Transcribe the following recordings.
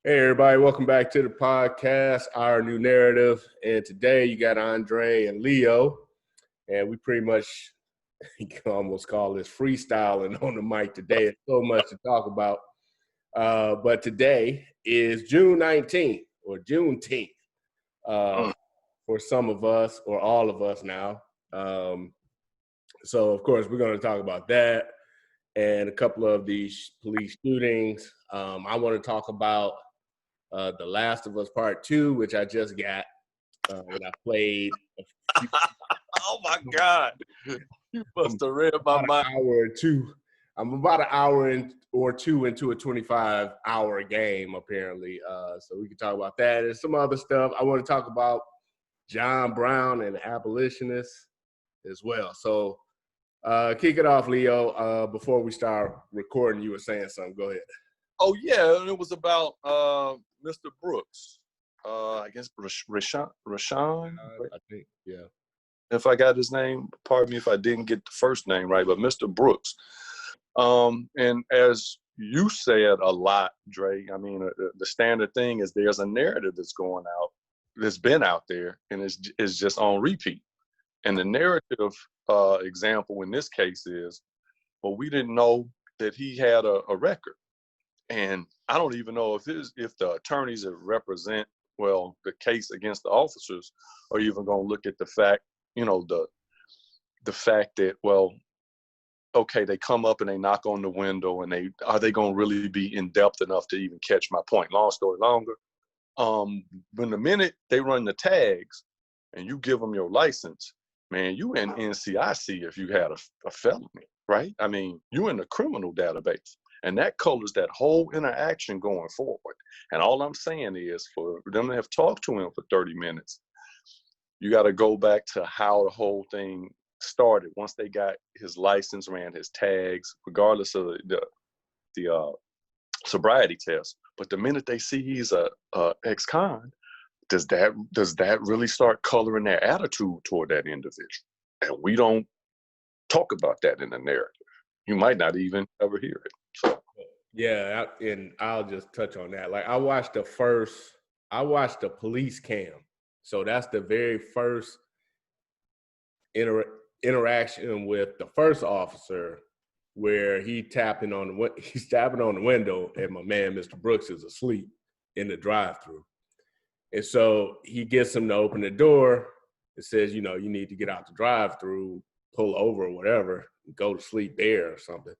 Hey everybody, welcome back to the podcast, Our New Narrative. And today you got Andre and Leo, and we pretty much, you can almost call this freestyling on the mic today. It's so much to talk about. But today is June 19th or Juneteenth for some of us or all of us now. So of course we're going to talk about that and a couple of these police shootings. I want to talk about The Last of Us Part 2, which I just got when I played. Oh my God. You must have read my mind. An hour or two. I'm about an hour or two into a 25-hour game, apparently. So we can talk about that and some other stuff. I want to talk about John Brown and abolitionists as well. So kick it off, Leo. Before we start recording, you were saying something. Go ahead. Oh, yeah. It was about Mr. Brooks. I guess Rashawn. I think, yeah. If I got his name, pardon me if I didn't get the first name right, but Mr. Brooks. And as you said a lot, Dre, I mean, the standard thing is there's a narrative that's going out, that's been out there, and it's just on repeat. And the narrative example in this case is, well, we didn't know that he had a record. And I don't even know if the attorneys that represent, well, the case against the officers are even going to look at the fact, the fact that, well, okay, they come up and they knock on the window and are they going to really be in depth enough to even catch my point? Long story longer. When the minute they run the tags and you give them your license, man, you in NCIC if you had a felony, right? I mean, you in the criminal database. And that colors that whole interaction going forward. And all I'm saying is for them to have talked to him for 30 minutes, you got to go back to how the whole thing started. Once they got his license, ran his tags, regardless of the sobriety test. But the minute they see he's a ex-con, does that really start coloring their attitude toward that individual? And we don't talk about that in the narrative. You might not even ever hear it. So. Yeah, and I'll just touch on that. Like I watched the police cam. So that's the very first interaction with the first officer where he's tapping on the window and my man, Mr. Brooks, is asleep in the drive-thru. And so he gets him to open the door. It says, you need to get out the drive-thru, pull over or whatever, go to sleep there or something.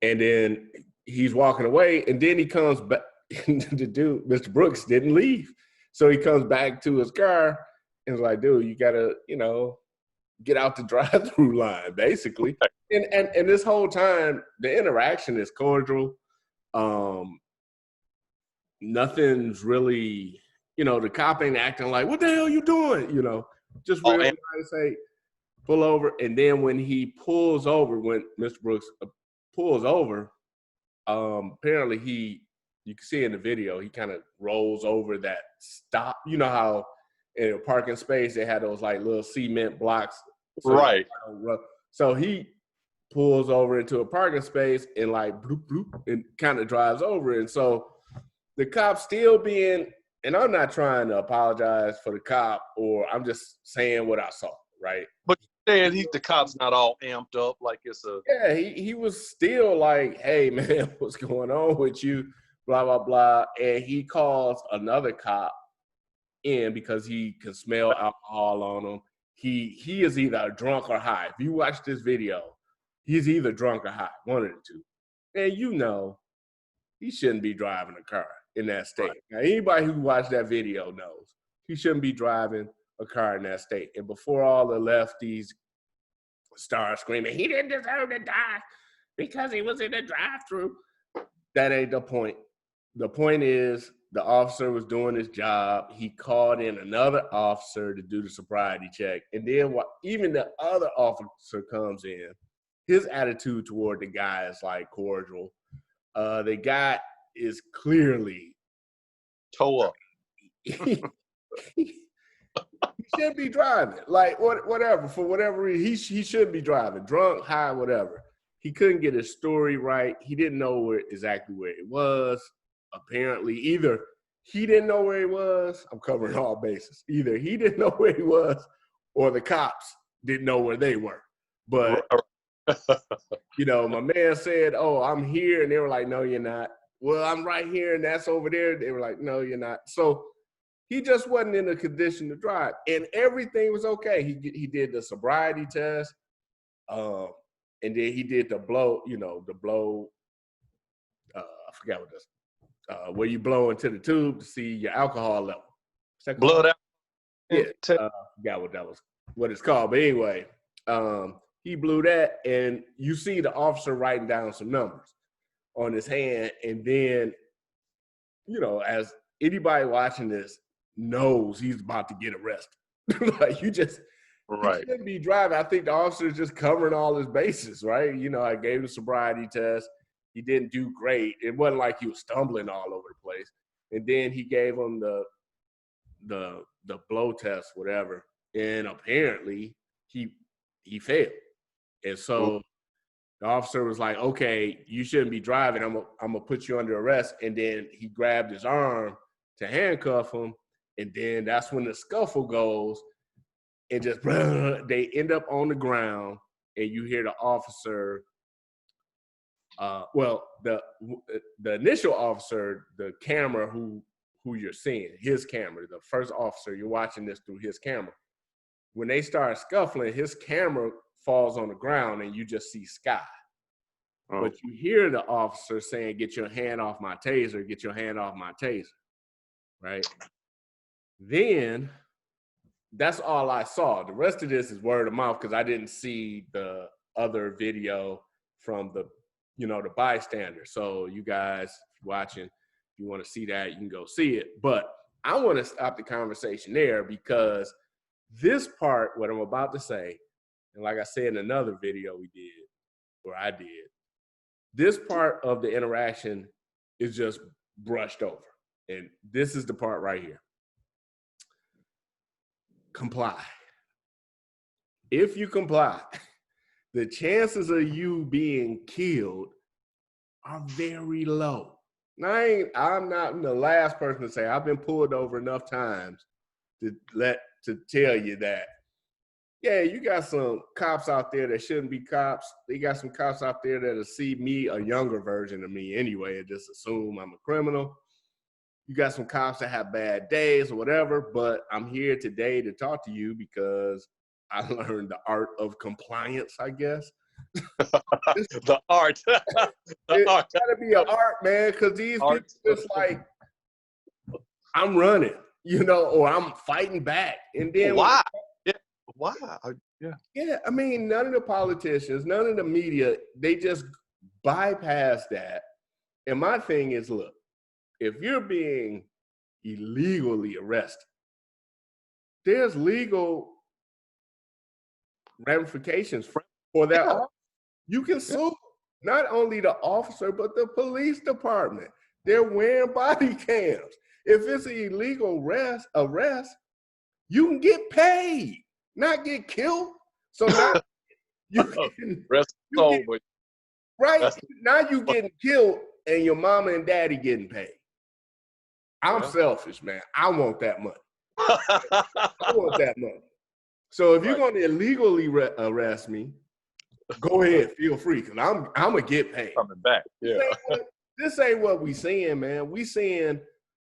And then he's walking away, and then he comes back. The dude, Mr. Brooks, didn't leave. So he comes back to his car and is like, dude, you got to, get out the drive-through line, basically. And this whole time, the interaction is cordial. Nothing's really, the cop ain't acting like, what the hell you doing? Just really trying to say, pull over. And then when he pulls over, when Mr. Brooks pulls over, apparently you can see in the video, he kind of rolls over that stop. You know how in a parking space, they had those like little cement blocks. Right. So he pulls over into a parking space and like bloop, bloop, and kind of drives over. And so the cop still being, and I'm not trying to apologize for the cop, or I'm just saying what I saw, right? But the cop's not all amped up like it's a... Yeah, he was still like, hey, man, what's going on with you? Blah, blah, blah. And he calls another cop in because he can smell alcohol on him. He is either drunk or high. If you watch this video, he's either drunk or high, one of the two. And he shouldn't be driving a car in that state. Right. Now, anybody who watched that video knows he shouldn't be driving a car in that state. And before all the lefties start screaming, he didn't deserve to die because he was in the drive-thru, that ain't the point. The point is the officer was doing his job. He called in another officer to do the sobriety check. And then even the other officer comes in, his attitude toward the guy is like cordial. The guy is clearly toe up. He shouldn't be driving. Like whatever, for whatever reason, he shouldn't be driving. Drunk, high, whatever. He couldn't get his story right. He didn't know exactly where it was. apparently either he didn't know where he was. I'm covering all bases. Either he didn't know where he was or the cops didn't know where they were. But, you know, my man said, oh, I'm here. And they were like, no, you're not. Well, I'm right here and that's over there. They were like, no, you're not. So he just wasn't in a condition to drive. And everything was okay. He did the sobriety test. And then he did the blow, I forgot what this, where you blow into the tube to see your alcohol level. Blood out. Yeah, forgot what it's called. But anyway, he blew that, and you see the officer writing down some numbers on his hand, and then, you know, as anybody watching this knows, he's about to get arrested. Like you shouldn't be driving. I think the officer is just covering all his bases, right? You know, I gave him a sobriety test. He didn't do great. It wasn't like he was stumbling all over the place. And then he gave him the blow test, whatever. And apparently he failed. And so the officer was like, okay, you shouldn't be driving. I'm gonna put you under arrest. And then he grabbed his arm to handcuff him. And then that's when the scuffle goes. And just they end up on the ground, and you hear the officer. The initial officer, the camera who you're seeing, his camera, the first officer, you're watching this through his camera. When they start scuffling, his camera falls on the ground, and you just see sky. Oh. But you hear the officer saying, "Get your hand off my taser! Get your hand off my taser!" Right? Then. That's all I saw. The rest of this is word of mouth because I didn't see the other video from the bystander. So you guys watching, if you want to see that, you can go see it. But I want to stop the conversation there because this part, what I'm about to say, and like I said in another video I did, this part of the interaction is just brushed over. And this is the part right here. Comply. If you comply, the chances of you being killed are very low. Now, I'm not the last person to say I've been pulled over enough times to tell you that, yeah, you got some cops out there that shouldn't be cops. They got some cops out there that'll see me, a younger version of me anyway, and just assume I'm a criminal. You got some cops that have bad days or whatever, but I'm here today to talk to you because I learned the art of compliance, I guess. The art. It's gotta be an art, man, because these people just like, I'm running, or I'm fighting back. And then why? Why? Yeah, I mean, none of the politicians, none of the media, they just bypass that. And my thing is, look, if you're being illegally arrested, there's legal ramifications for that. Yeah. You can sue not only the officer, but the police department. They're wearing body cams. If it's an illegal arrest, you can get paid, not get killed. So now now you getting killed and your mama and daddy getting paid. I'm selfish, man. I want that money. I want that money. So if you're going to illegally arrest me, go ahead, feel free, because I'm going to get paid. Coming back, yeah. This ain't what we seeing, man. We seeing,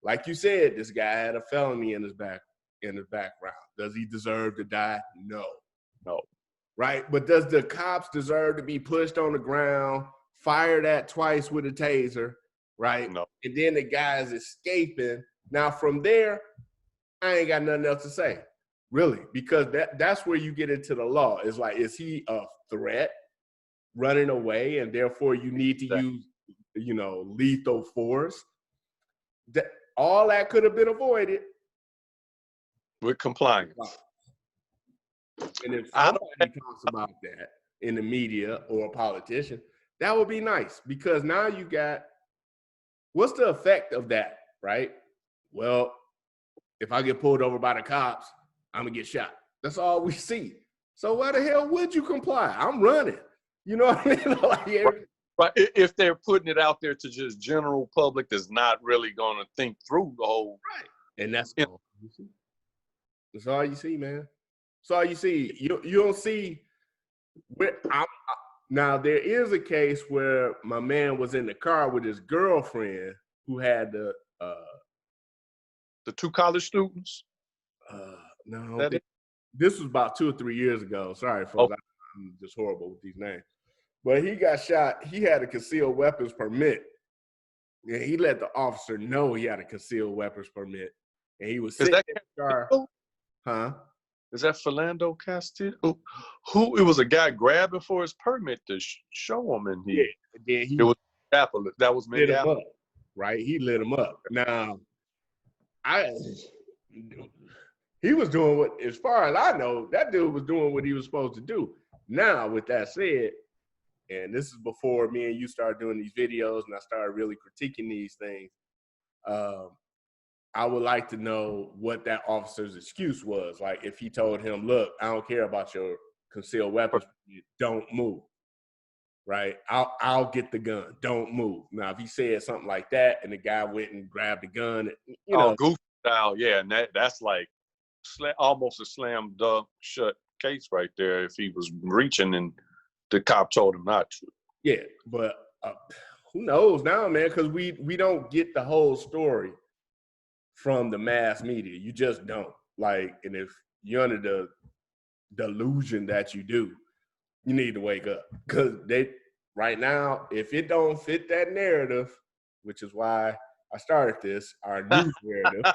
like you said, this guy had a felony in his background. Does he deserve to die? No. Right? But does the cops deserve to be pushed on the ground, fired at twice with a taser? Right? No. And then the guy's escaping. Now from there, I ain't got nothing else to say, really, because that's where you get into the law. It's like, is he a threat running away, and therefore you need to use, lethal force? All that could have been avoided with compliance. And if somebody talks about that in the media or a politician, that would be nice, because now you got, what's the effect of that, right? Well, if I get pulled over by the cops, I'm gonna get shot. That's all we see. So why the hell would you comply? I'm running. You know what I mean? Like, But if they're putting it out there to just general public that's not really going to think through the whole. Right. And that's Yeah. all you see. That's all you see, man. That's all you see. You don't see where now there is a case where my man was in the car with his girlfriend who had the 2 college students. no, this was about 2 or 3 years ago. Sorry, folks, I'm just horrible with these names. But he got shot. He had a concealed weapons permit. And he let the officer know he had a concealed weapons permit. And he was sitting in the car. Huh? Is that Philando Castillo? Who? It was a guy grabbing for his permit to show him, and it was Minneapolis. That was Minneapolis, right? He lit him up. Now, he was doing what, as far as I know, that dude was doing what he was supposed to do. Now, with that said, and this is before me and you started doing these videos and I started really critiquing these things, I would like to know what that officer's excuse was. Like, if he told him, look, I don't care about your concealed weapons, don't move, right? I'll get the gun, don't move. Now, if he said something like that and the guy went and grabbed the gun, you know. Goofy style, yeah, and that's like almost a slam dunk shut case right there if he was reaching and the cop told him not to. Yeah, but who knows now, man, because we don't get the whole story from the mass media. You just don't. Like, and if you're under the delusion that you do, you need to wake up. Because right now, if it don't fit that narrative, which is why I started this, our news narrative,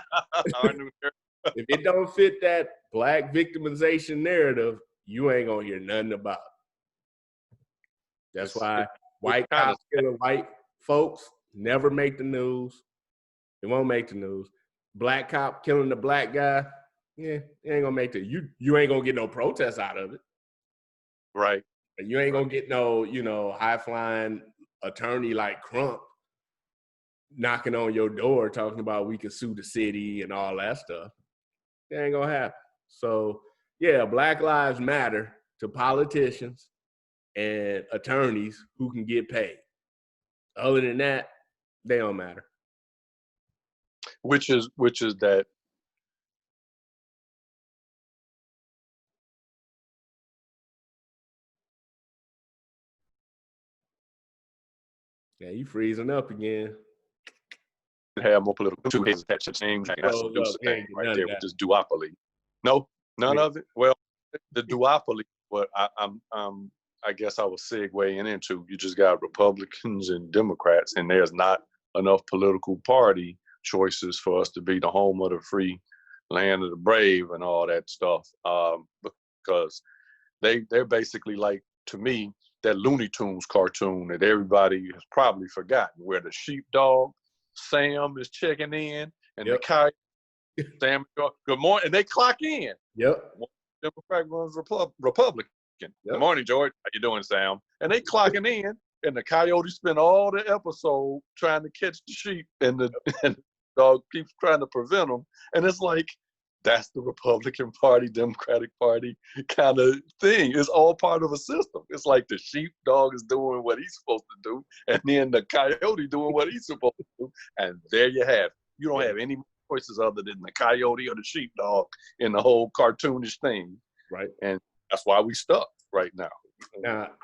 if it don't fit that Black victimization narrative, you ain't gonna hear nothing about it. That's why white cops killing white folks never make the news. It won't make the news. Black cop killing the black guy, yeah, it ain't gonna make the you ain't gonna get no protests out of it. Right. And you ain't gonna get no, high flying attorney like Crump knocking on your door talking about we can sue the city and all that stuff. It ain't gonna happen. So yeah, Black Lives Matter to politicians and attorneys who can get paid. Other than that, they don't matter. Which is that yeah, you freezing up again. Have more political things right there with this duopoly. No, none of it. Well, the duopoly, what I guess I was segueing into. You just got Republicans and Democrats, and there's not enough political party choices for us to be the home of the free, land of the brave, and all that stuff. Because they're basically like, to me, that Looney Tunes cartoon that everybody has probably forgotten, where the sheepdog Sam is checking in, and the coyote Sam, good morning, and they clock in. Yep. One Democrat runs Republican. Yep. Good morning, George. How you doing, Sam? And they clocking in, and the coyote spent all the episode trying to catch the sheep, and the dog keeps trying to prevent them. And it's like, that's the Republican Party, Democratic Party kind of thing. It's all part of a system. It's like the sheepdog is doing what he's supposed to do, and then the coyote doing what he's supposed to do. And there you have it. You don't have any choices other than the coyote or the sheepdog in the whole cartoonish thing. Right. And that's why we stuck right now.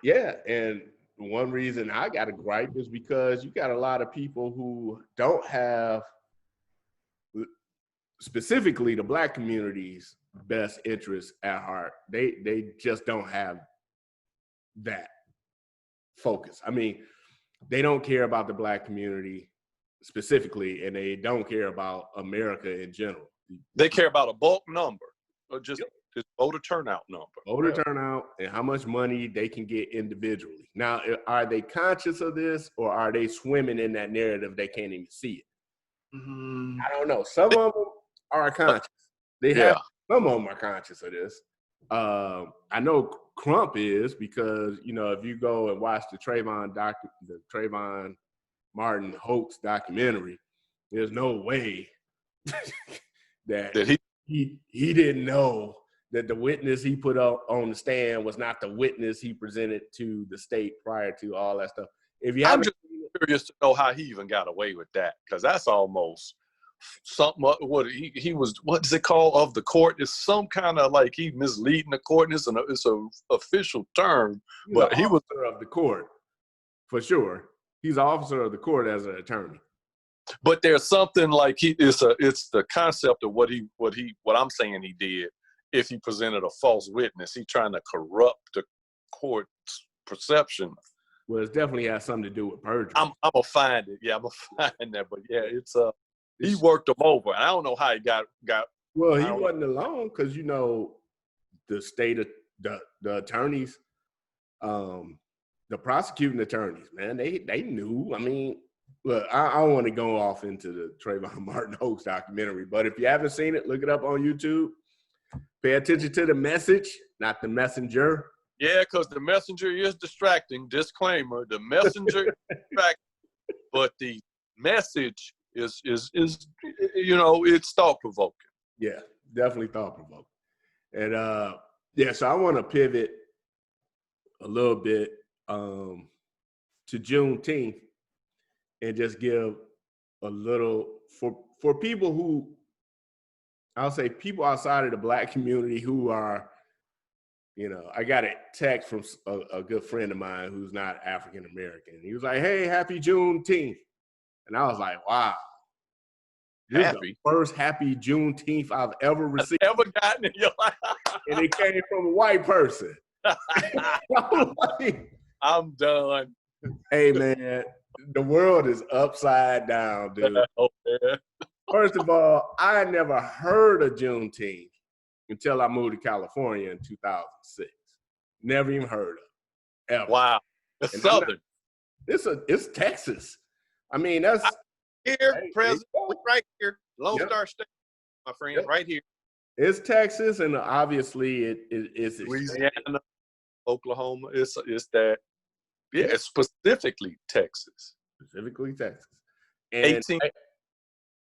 Yeah. And one reason I got a gripe is because you got a lot of people who don't have, specifically the Black community's best interests at heart. They just don't have that focus. I mean, they don't care about the Black community specifically, and they don't care about America in general. They care about a bulk number, or just voter turnout number. Voter turnout and how much money they can get individually. Now, are they conscious of this, or are they swimming in that narrative they can't even see it? I don't know. Some of them are conscious. Some of them are conscious of this. I know Crump is, because if you go and watch the Trayvon Martin hoax documentary, there's no way that he didn't know that the witness he put up on the stand was not the witness he presented to the state prior to all that stuff. If you I'm haven't, just curious to know how he even got away with that, because that's almost something. What he was, what is it called, of the court? It's some kind of like he misleading the court. And it's a official term, but he was officer of the court for sure. He's an officer of the court as an attorney. But there's something like it's the concept of what I'm saying he did. If he presented a false witness, he trying to corrupt the court's perception. Well, it definitely has something to do with perjury. I'm gonna find it. Yeah, I'm gonna find that. But yeah, it's he worked him over. And I don't know how he got. Well, he wasn't alone, because you know the state of the attorneys, the prosecuting attorneys, man, they knew. I mean, look, I don't want to go off into the Trayvon Martin hoax documentary, but if you haven't seen it, look it up on YouTube. Pay attention to the message, not the messenger. Yeah, because the messenger is distracting. Disclaimer: the messenger is distracting, but the message is it's thought provoking. Yeah, definitely thought provoking. And so I want to pivot a little bit to Juneteenth and just give a little for people who, I'll say people outside of the Black community who are, I got a text from a good friend of mine who's not African American. He was like, "Hey, happy Juneteenth," and I was like, "Wow, this is the first happy Juneteenth I've ever received, ever gotten in your life," and it came from a white person. I'm done. Hey man, the world is upside down, dude. Oh, yeah. First of all, I never heard of Juneteenth until I moved to California in 2006. Never even heard of it, ever. Wow. It's Southern. It's Texas. I mean, that's here, President, right here. Lone Star State, my friend, right here. It's Texas, and obviously it's Louisiana, Oklahoma. It's that. Yeah, it's specifically Texas. Specifically Texas. And 18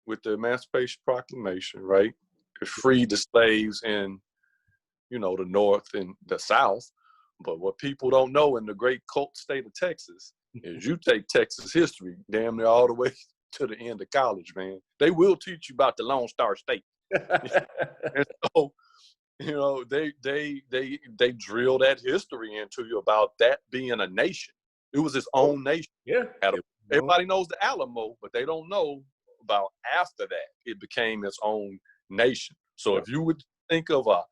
with the Emancipation Proclamation, right? It freed the slaves in, the North and the South. But what people don't know in the great cult state of Texas is you take Texas history damn near all the way to the end of college, man. They will teach you about the Lone Star State. And so, they drill that history into you about that being a nation. It was its own nation. Yeah. Everybody knows the Alamo, but they don't know about after that it became its own nation. So if you would think of a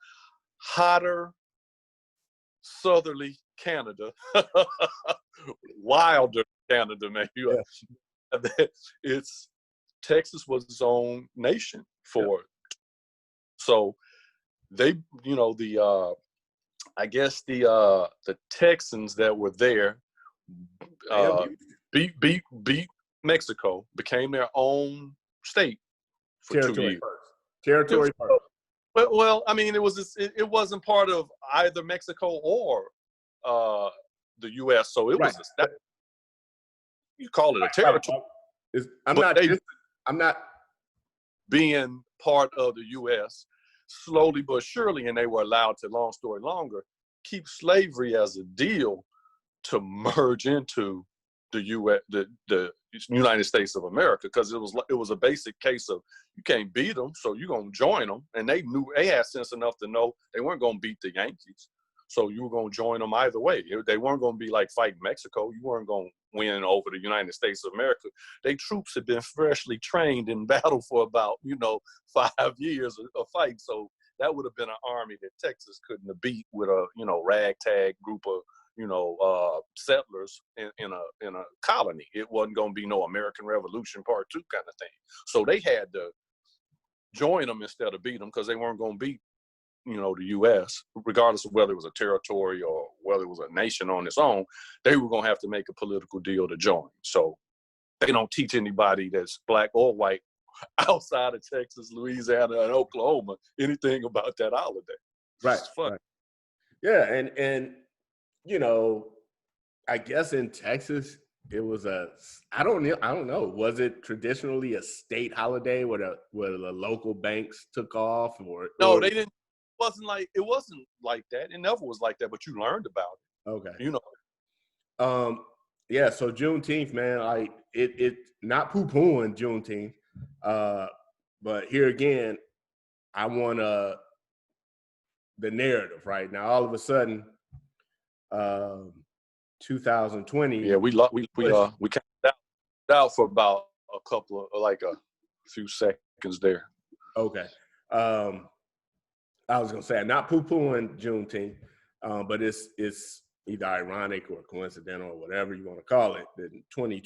hotter, southerly Canada, wilder Canada, maybe, it's Texas was its own nation for it. So they, I guess the Texans that were there beat Mexico, became their own state for Territory 2 years. Territory first. Well, I mean, it wasn't part of either Mexico or the U.S. So it was you call it a territory. I'm not being part of the U.S. slowly but surely, and they were allowed to, long story longer, keep slavery as a deal to merge into the U.S. the United States of America, because it was a basic case of you can't beat them, so you're gonna join them, and they knew, they had sense enough to know they weren't gonna beat the Yankees, so you were gonna join them either way. They weren't gonna be like fighting Mexico. You weren't gonna win over the United States of America. Their troops had been freshly trained in battle for about 5 years of fight, so that would have been an army that Texas couldn't have beat with a ragtag group of settlers in a colony. It wasn't going to be no American Revolution Part 2 kind of thing. So they had to join them instead of beat them, because they weren't going to beat the U.S. regardless of whether it was a territory or whether it was a nation on its own. They were going to have to make a political deal to join. So they don't teach anybody that's Black or white outside of Texas, Louisiana, and Oklahoma anything about that holiday. Right. It's fun. Right. Yeah, and I guess in Texas it was I don't know. Was it traditionally a state holiday where the local banks took off, or no? They didn't. It wasn't like that. It never was like that. But you learned about it. Okay. Yeah, so Juneteenth, man, like it not poo-pooing Juneteenth. But here again, I want the narrative right now. All of a sudden, 2020. Yeah, we came out for about a couple of, like a few seconds there. Okay. I was gonna say not poo-pooing Juneteenth, but it's either ironic or coincidental or whatever you want to call it. That 2020.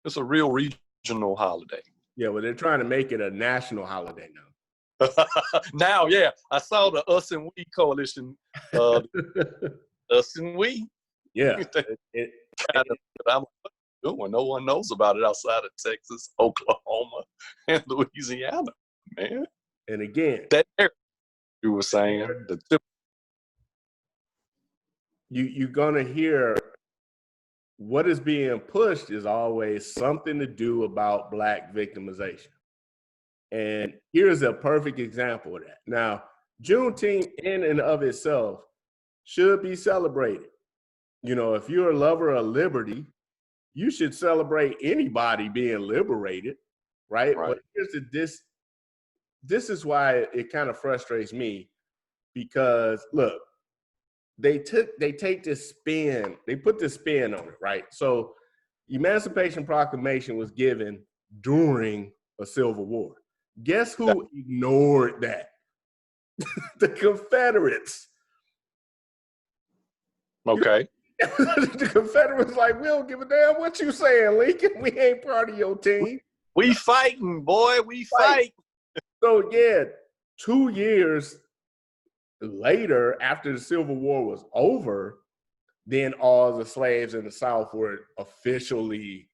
It's a real regional holiday. Yeah, well, they're trying to make it a national holiday now. Now, yeah, I saw the Us and We coalition. Us and We. Yeah. I'm like, what are you doing? No one knows about it outside of Texas, Oklahoma, and Louisiana, man. And again, that you were saying, you're gonna hear what is being pushed is always something to do about Black victimization. And here's a perfect example of that. Now, Juneteenth in and of itself should be celebrated. You know, if you're a lover of liberty, you should celebrate anybody being liberated, right? But here's this is why it kind of frustrates me, because look, they take this spin, they put this spin on it, right? So Emancipation Proclamation was given during a Civil War. Guess who ignored that? The Confederates. Okay. The Confederates like, we don't give a damn what you saying, Lincoln. We ain't part of your team. We fighting, boy. We fight. So yeah, 2 years later, after the Civil War was over, then all the slaves in the South were officially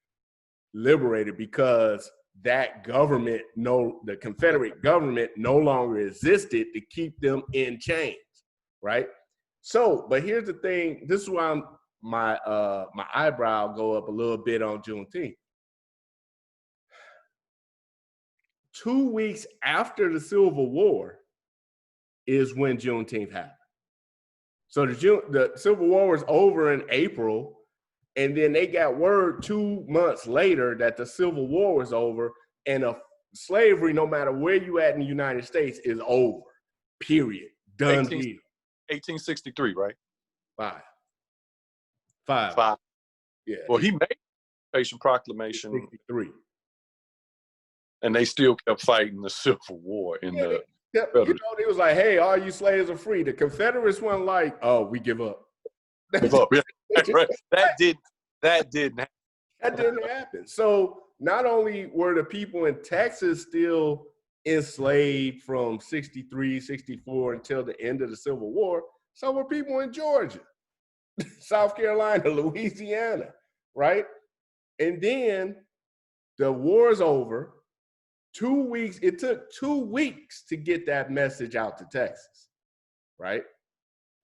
liberated, because that government, the Confederate government no longer existed to keep them in chains, right? So, but here's the thing. This is why my eyebrow go up a little bit on Juneteenth. 2 weeks after the Civil War is when Juneteenth happened. So the Civil War was over in April, and then they got word 2 months later that the Civil War was over, and slavery, no matter where you at in the United States, is over. Period. Done deal. 1863, right? Five. Yeah. Well, he made the Emancipation Proclamation 63. And they still kept fighting the Civil War in the. You know, they was like, "Hey, all you slaves are free." The Confederates weren't like, "Oh, we give up." Give up. Yeah. Right. That didn't happen. That didn't happen. So not only were the people in Texas still enslaved from 63, 64 until the end of the Civil War, so were people in Georgia, South Carolina, Louisiana, right? And then the war's over. 2 weeks, it took 2 weeks to get that message out to Texas, right?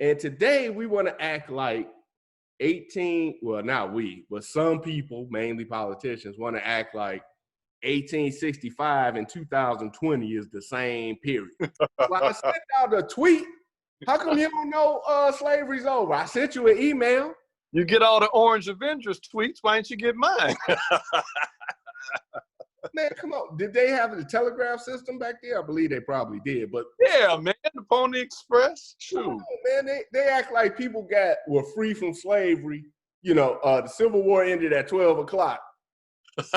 And today we want to act like not we, but some people, mainly politicians, want to act like 1865 and 2020 is the same period. Well, I sent out a tweet. How come you don't know slavery's over? I sent you an email. You get all the Orange Avengers tweets. Why didn't you get mine? Man, come on. Did they have the telegraph system back there? I believe they probably did. But yeah, man, the Pony Express. Shoot. On, man, they act like people were free from slavery. You know, the Civil War ended at 12 o'clock.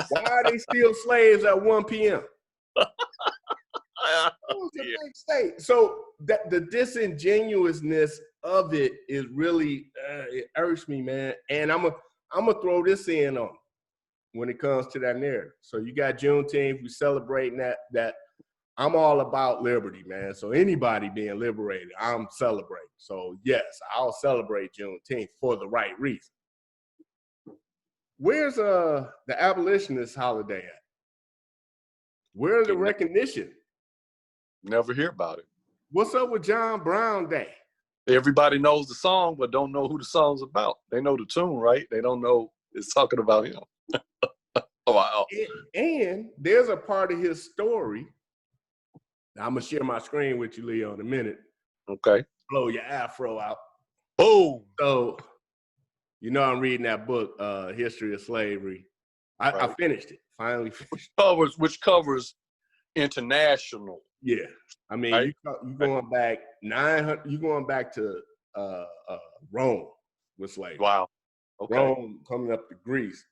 Why are they still slaves at 1 p.m.? It was a big state. So the disingenuousness of it is really, it irks me, man. And I'm gonna throw this in on when it comes to that narrative. So you got Juneteenth, we celebrating that I'm all about liberty, man. So anybody being liberated, I'm celebrating. So yes, I'll celebrate Juneteenth for the right reason. Where's the abolitionist holiday at? Where's the recognition? Never hear about it. What's up with John Brown Day? Everybody knows the song, but don't know who the song's about. They know the tune, right? They don't know it's talking about him. Wow. And there's a part of his story. I'm gonna share my screen with you, Leo, in a minute. Okay. Blow your afro out. Boom. So You know, I'm reading that book, History of Slavery. I finished it. Finally finished. Which covers international. Yeah, I mean, right? you going back 900. You going back to Rome with slavery. Wow. Okay. Rome coming up to Greece.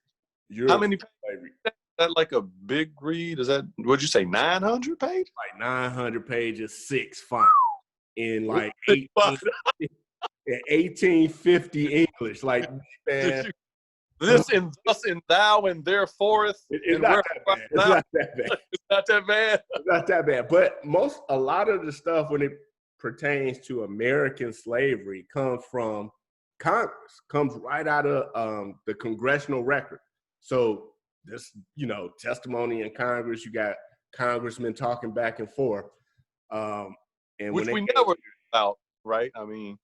Europe, how many? slavery. Is that like a big read? Is that, what'd you say, 900 pages? Like 900 pages, 6 font in like 1850 English. Like, man. This and thus and thou and therefore. It's not that bad. It's not that bad. It's not that bad. It's not that bad. But a lot of the stuff when it pertains to American slavery comes from Congress, comes right out of the congressional record. So this, testimony in Congress, you got congressmen talking back and forth. And which we never hear about, right? I mean,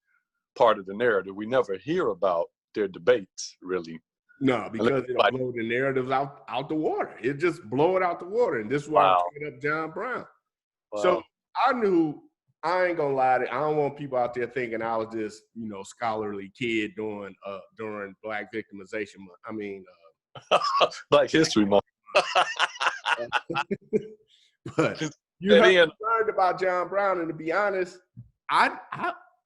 part of the narrative, we never hear about their debates, really. No, because it'll blow the narratives out the water. It just blow it out the water. And this is why I'm bringing up John Brown. Wow. So I knew, I ain't gonna lie to you, I don't want people out there thinking I was this, scholarly kid during Black Victimization Month. I mean, Black History Month. But you learned about John Brown, and to be honest, I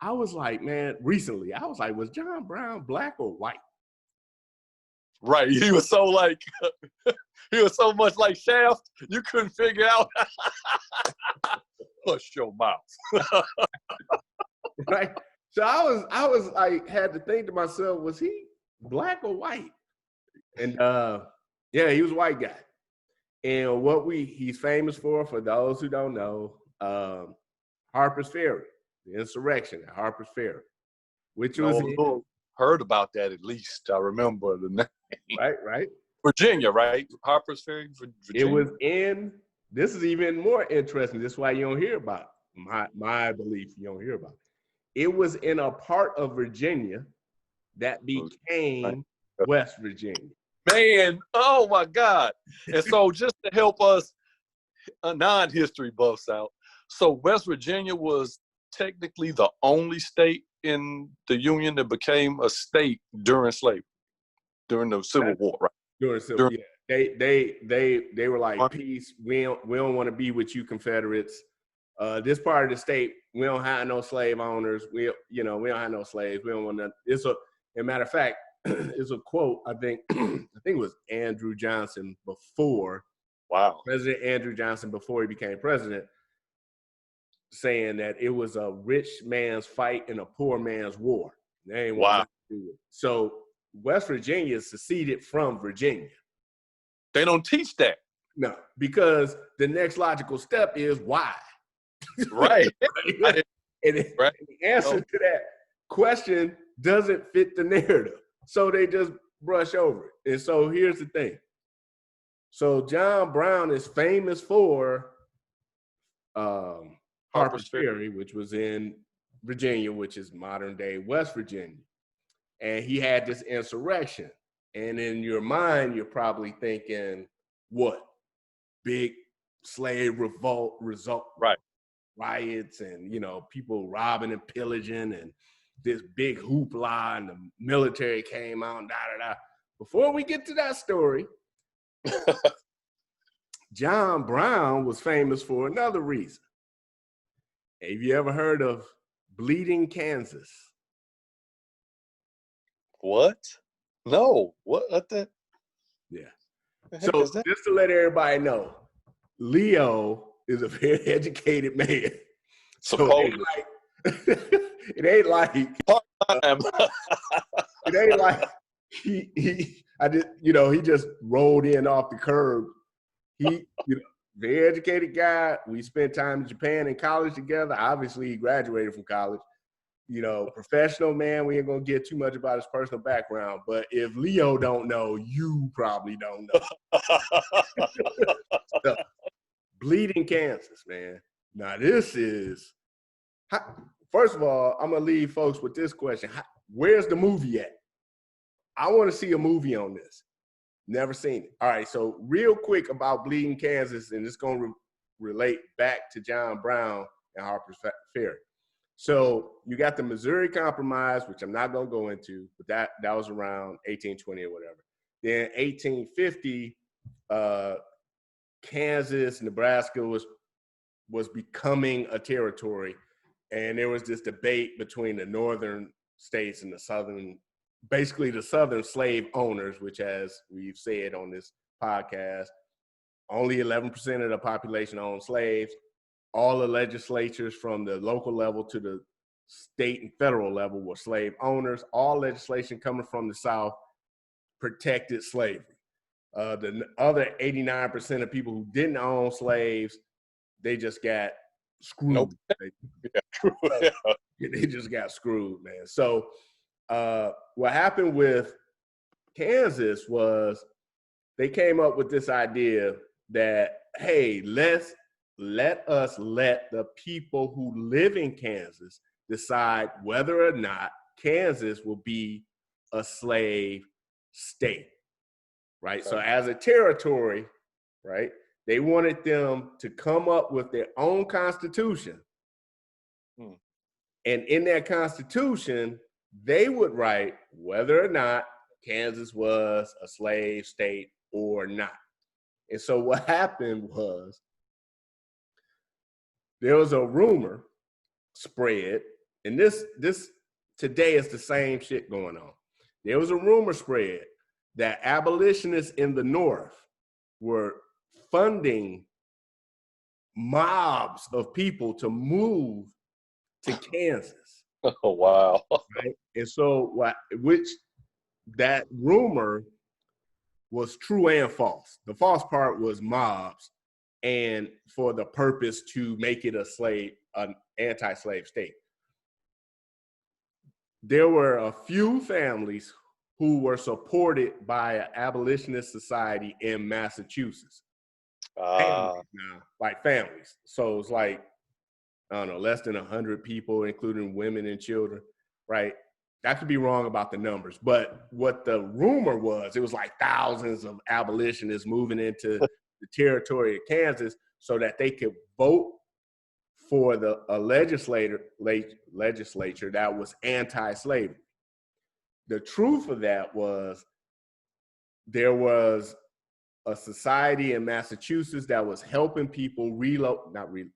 was like, man, recently, I was like, was John Brown black or white? Right. He was so much like Shaft, you couldn't figure out. Hush your mouth. Right. So I was like, had to think to myself, was he black or white? And yeah, he was a white guy. And what he's famous for those who don't know, Harper's Ferry, the insurrection at Harper's Ferry, which was heard about that at least. I remember the name. Right. Virginia, right? Harper's Ferry, Virginia. It was this is even more interesting. This is why you don't hear about it. My belief, you don't hear about it. It was in a part of Virginia that became West Virginia. Man, oh my God. And so just to help us non-history buffs out, so West Virginia was technically the only state in the Union that became a state during slavery, during the Civil War, right? Yeah. They were like, peace. We don't want to be with you Confederates. This part of the state, we don't have no slave owners. We don't have no slaves. We don't want to. As a matter of fact, it's a quote. I think it was Andrew Johnson before. Wow. President Andrew Johnson before he became president, saying that it was a rich man's fight and a poor man's war. They ain't want to do it. So West Virginia seceded from Virginia. They don't teach that. No, because the next logical step is why. Right. And the answer to that question doesn't fit the narrative. So they just brush over it. And so here's the thing. So John Brown is famous for Harper's Ferry, which was in Virginia, which is modern day West Virginia. And he had this insurrection. And in your mind, you're probably thinking, what? Big slave revolt result. Right. Riots and, people robbing and pillaging and this big hoopla and the military came out and da-da-da. Before we get to that story, John Brown was famous for another reason. Have you ever heard of Bleeding Kansas? What? No. What that? Yeah. So just to let everybody know, Leo is a very educated man. So it ain't like it ain't like he just rolled in off the curb. He, very educated guy. We spent time in Japan in college together. Obviously, he graduated from college. Professional man. We ain't gonna get too much about his personal background, but if Leo don't know, you probably don't know. So, Bleeding Kansas, man. Now this is, first of all, I'm gonna leave folks with this question. Where's the movie at? I want to see a movie on this. Never seen it. All right, so real quick about Bleeding Kansas, and it's gonna relate back to John Brown and Harper's Ferry. So you got the Missouri Compromise, which I'm not going to go into, but that was around 1820 or whatever. Then 1850, Kansas, Nebraska was becoming a territory. And there was this debate between the northern states and the southern, basically the southern slave owners, which, as we've said on this podcast, only 11% of the population owned slaves. All the legislatures from the local level to the state and federal level were slave owners. All legislation coming from the South protected slavery. The other 89% of people who didn't own slaves, they just got screwed. Nope. Yeah. They just got screwed, man. So what happened with Kansas was they came up with this idea that, hey, let the people who live in Kansas decide whether or not Kansas will be a slave state, right? Okay. So as a territory, right, they wanted them to come up with their own constitution. And in that constitution, they would write whether or not Kansas was a slave state or not. And so what happened was there was a rumor spread, and this today is the same shit going on. There was a rumor spread that abolitionists in the North were funding mobs of people to move to Kansas. Oh, wow. Right? And so which that rumor was true and false. The false part was mobs, and for the purpose to make it an anti-slave state. There were a few families who were supported by an abolitionist society in Massachusetts. Families. So it's like, I don't know, less than 100 people, including women and children, right? I could be wrong about the numbers, but what the rumor was, it was like thousands of abolitionists moving into the territory of Kansas so that they could vote for a legislature that was anti-slavery. The truth of that was there was a society in Massachusetts that was helping people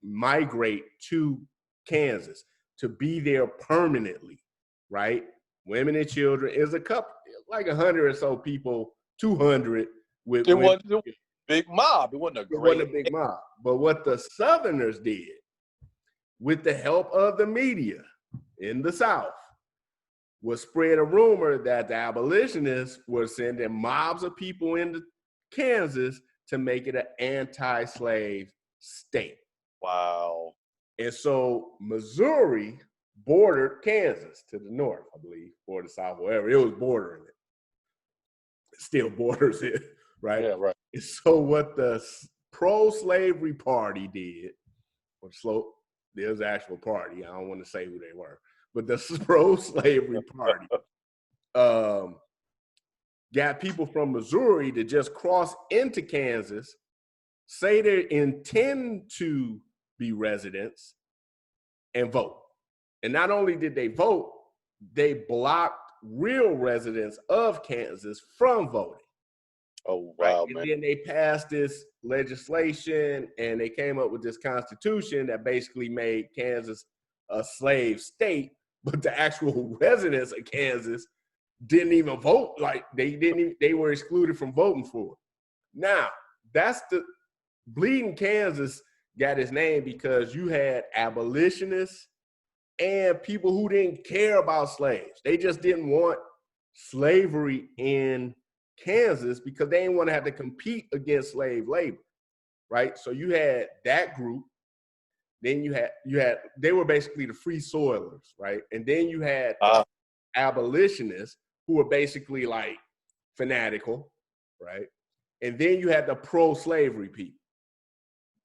migrate to Kansas to be there permanently, right? Women and children. Is a couple, like 100 or so people, 200. It wasn't a big mob. It wasn't a big mob. But what the Southerners did, with the help of the media in the South, was spread a rumor that the abolitionists were sending mobs of people into Kansas to make it an anti-slave state. Wow. And so Missouri bordered Kansas to the north, I believe, or the south, wherever. It was bordering it. It still borders it, right? Yeah, right. And so what the pro-slavery party did, there's an actual party, I don't want to say who they were, but the pro-slavery party got people from Missouri to just cross into Kansas, say they intend to be residents, and vote. And not only did they vote, they blocked real residents of Kansas from voting. Oh, wow, right? man. And then they passed this legislation and they came up with this constitution that basically made Kansas a slave state, but the actual residents of Kansas didn't even vote. Like they were excluded from voting for it. Now, that's the Bleeding Kansas got its name because you had abolitionists and people who didn't care about slaves. They just didn't want slavery in Kansas because they didn't want to have to compete against slave labor, right? So you had that group. Then you had they were basically the free soilers, right? And then you had abolitionists who were basically like fanatical, right? And then you had the pro-slavery people.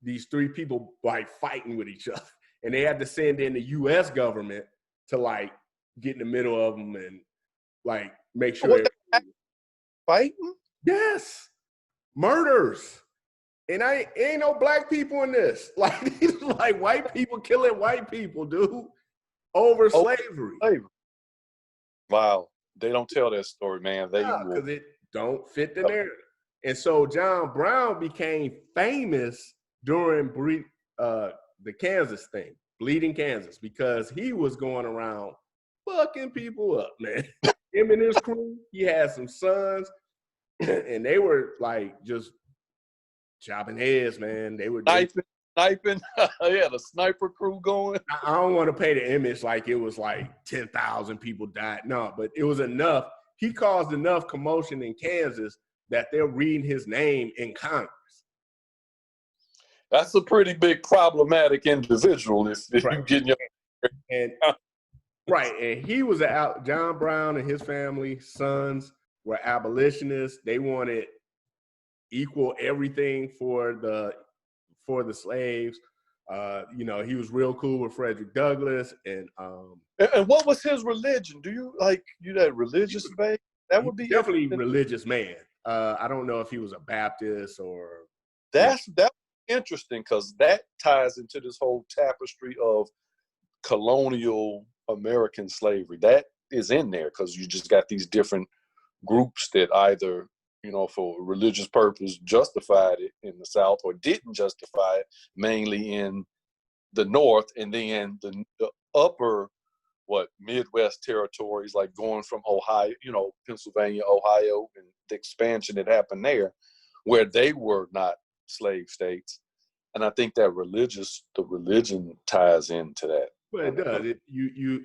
These three people like fighting with each other. And they had to send in the U.S. government to like get in the middle of them and like make sure. Fighting? Yes. Murders. And ain't no black people in this. Like these like white people killing white people, dude. over slavery. Wow. They don't tell that story, man. Because it don't fit the narrative. And so John Brown became famous during the Kansas thing, Bleeding Kansas, because he was going around fucking people up, man. Him and his crew, he had some sons, and they were like just chopping heads, man. They were sniping. Yeah, the sniper crew going. I don't want to paint the image like it was like 10,000 people died. No, but it was enough. He caused enough commotion in Kansas that they're reading his name in Congress. That's a pretty big problematic individual if right. you get your and right. And he was John Brown and his family, sons were abolitionists. They wanted equal everything for the slaves. You know, he was real cool with Frederick Douglass, and what was his religion? Do you that religious faith? That would be definitely religious man. I don't know if he was a Baptist or. That's interesting because that ties into this whole tapestry of colonial American slavery. That is in there because you just got these different groups that either, you know, for religious purpose justified it in the South or didn't justify it, mainly in the North, and then the upper, Midwest territories, like going from Ohio, you know, Pennsylvania, Ohio, and the expansion that happened there, where they were not slave states. And I think that the religion ties into that. Well, it does.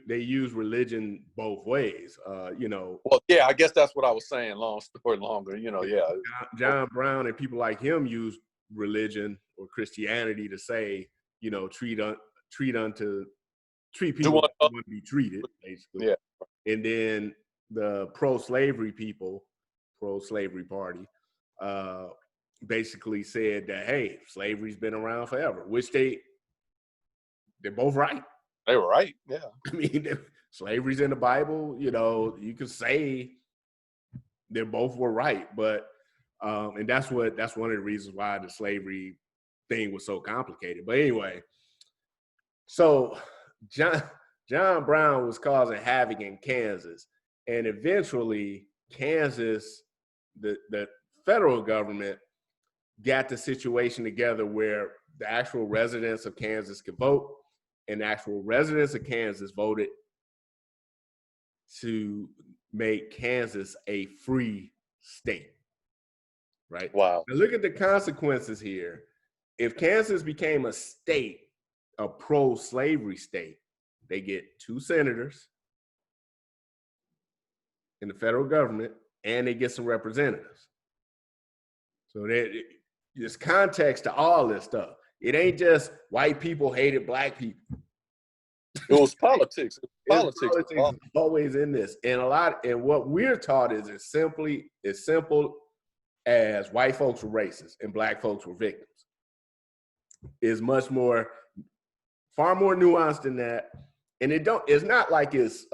They use religion both ways. You know. Well, yeah, I guess that's what I was saying. Long story longer, you know. Yeah. John Brown and people like him use religion or Christianity to say, you know, treat people like they want to be treated, basically. Yeah. And then the pro-slavery party, basically said that, hey, slavery's been around forever, which they're both right. They were right, yeah. I mean, slavery's in the Bible. You know, you could say they both were right, but and that's one of the reasons why the slavery thing was so complicated. But anyway, so John Brown was causing havoc in Kansas, and eventually Kansas, the federal government got the situation together where the actual residents of Kansas could vote. And actual residents of Kansas voted to make Kansas a free state, right? Wow. Now look at the consequences here. If Kansas became a state, a pro-slavery state, they get 2 senators in the federal government, and they get some representatives. So there's context to all this stuff. It ain't just white people hated black people. It was politics. Politics is always in this. And what we're taught is as simple as white folks were racist and black folks were victims. It's far more nuanced than that. And it's not like it's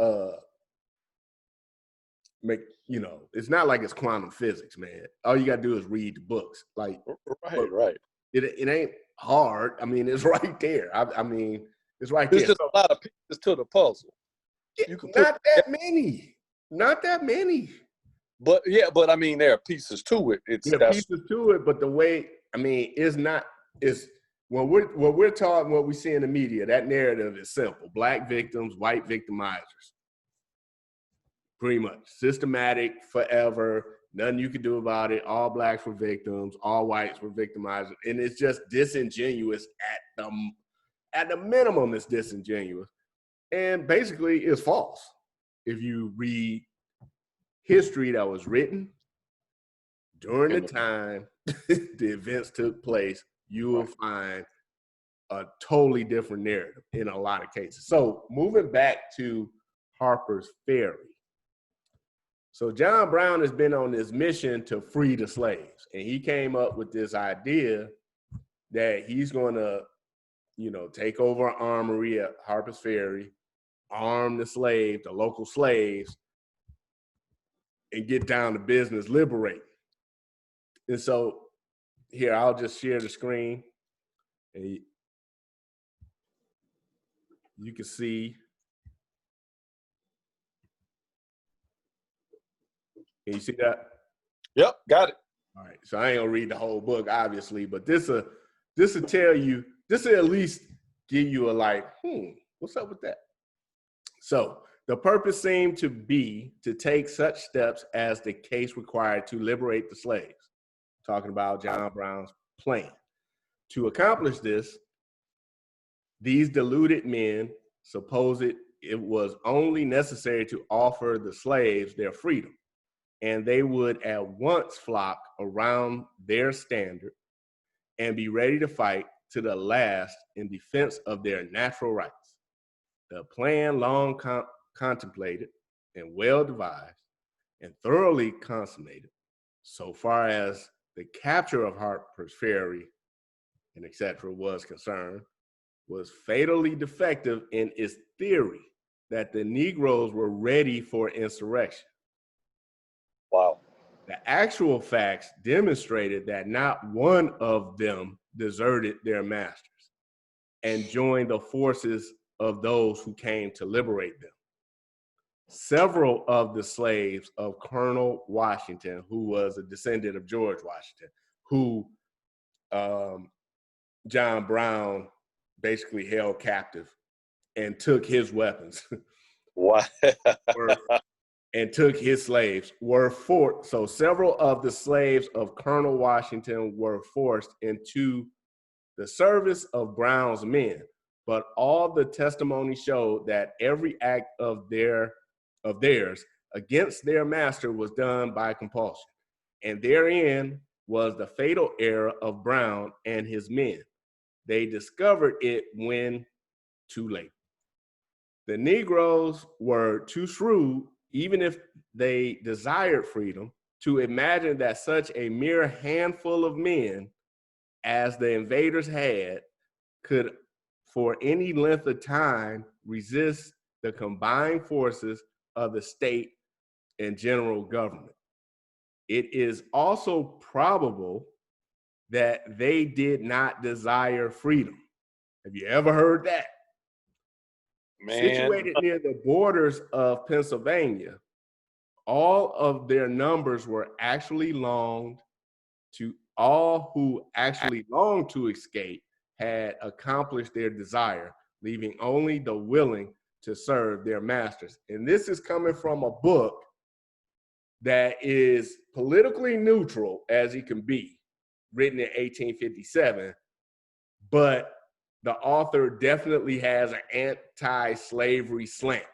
it's not like it's quantum physics, man. All you gotta do is read the books. Like right. It ain't hard. I mean, it's right there. I mean, it's right there. There's just a lot of pieces to the puzzle. Not that many. But I mean, there are pieces to it. Pieces to it, but the way, I mean, what we're taught and what we see in the media, that narrative is simple. Black victims, white victimizers. Pretty much. Systematic, forever, nothing you could do about it. All blacks were victims, all whites were victimizers. And it's just disingenuous at the minimum, it's disingenuous. And basically, it's false. If you read history that was written during the time the events took place, you will find a totally different narrative in a lot of cases. So moving back to Harper's Ferry. So John Brown has been on this mission to free the slaves. And he came up with this idea that he's going to, take over an armory at Harper's Ferry, arm the local slaves, and get down to business liberating. And so here, I'll just share the screen. And you can see Can you see that? Yep, got it. All right. So I ain't gonna read the whole book, obviously, but this will tell you, this will at least give you a like, what's up with that? So the purpose seemed to be to take such steps as the case required to liberate the slaves. Talking about John Brown's plan. To accomplish this, these deluded men supposed it was only necessary to offer the slaves their freedom, and they would at once flock around their standard and be ready to fight to the last in defense of their natural rights. The plan long contemplated and well devised and thoroughly consummated, so far as the capture of Harper's Ferry and etc. was concerned, was fatally defective in its theory that the Negroes were ready for insurrection. Wow. The actual facts demonstrated that not one of them deserted their masters and joined the forces of those who came to liberate them. Several of the slaves of Colonel Washington, who was a descendant of George Washington, who John Brown basically held captive and took his weapons. Wow. And took his slaves, so several of the slaves of Colonel Washington were forced into the service of Brown's men, but all the testimony showed that every act of theirs against their master was done by compulsion, and therein was the fatal error of Brown and his men. They discovered it when too late. The Negroes were too shrewd, even if they desired freedom, to imagine that such a mere handful of men as the invaders had could, for any length of time, resist the combined forces of the state and general government. It is also probable that they did not desire freedom. Have you ever heard that? Man. Situated near the borders of Pennsylvania, all of their numbers were actually longed to, all who actually longed to escape had accomplished their desire, leaving only the willing to serve their masters. And this is coming from a book that is politically neutral as it can be, written in 1857, but the author definitely has an anti-slavery slant.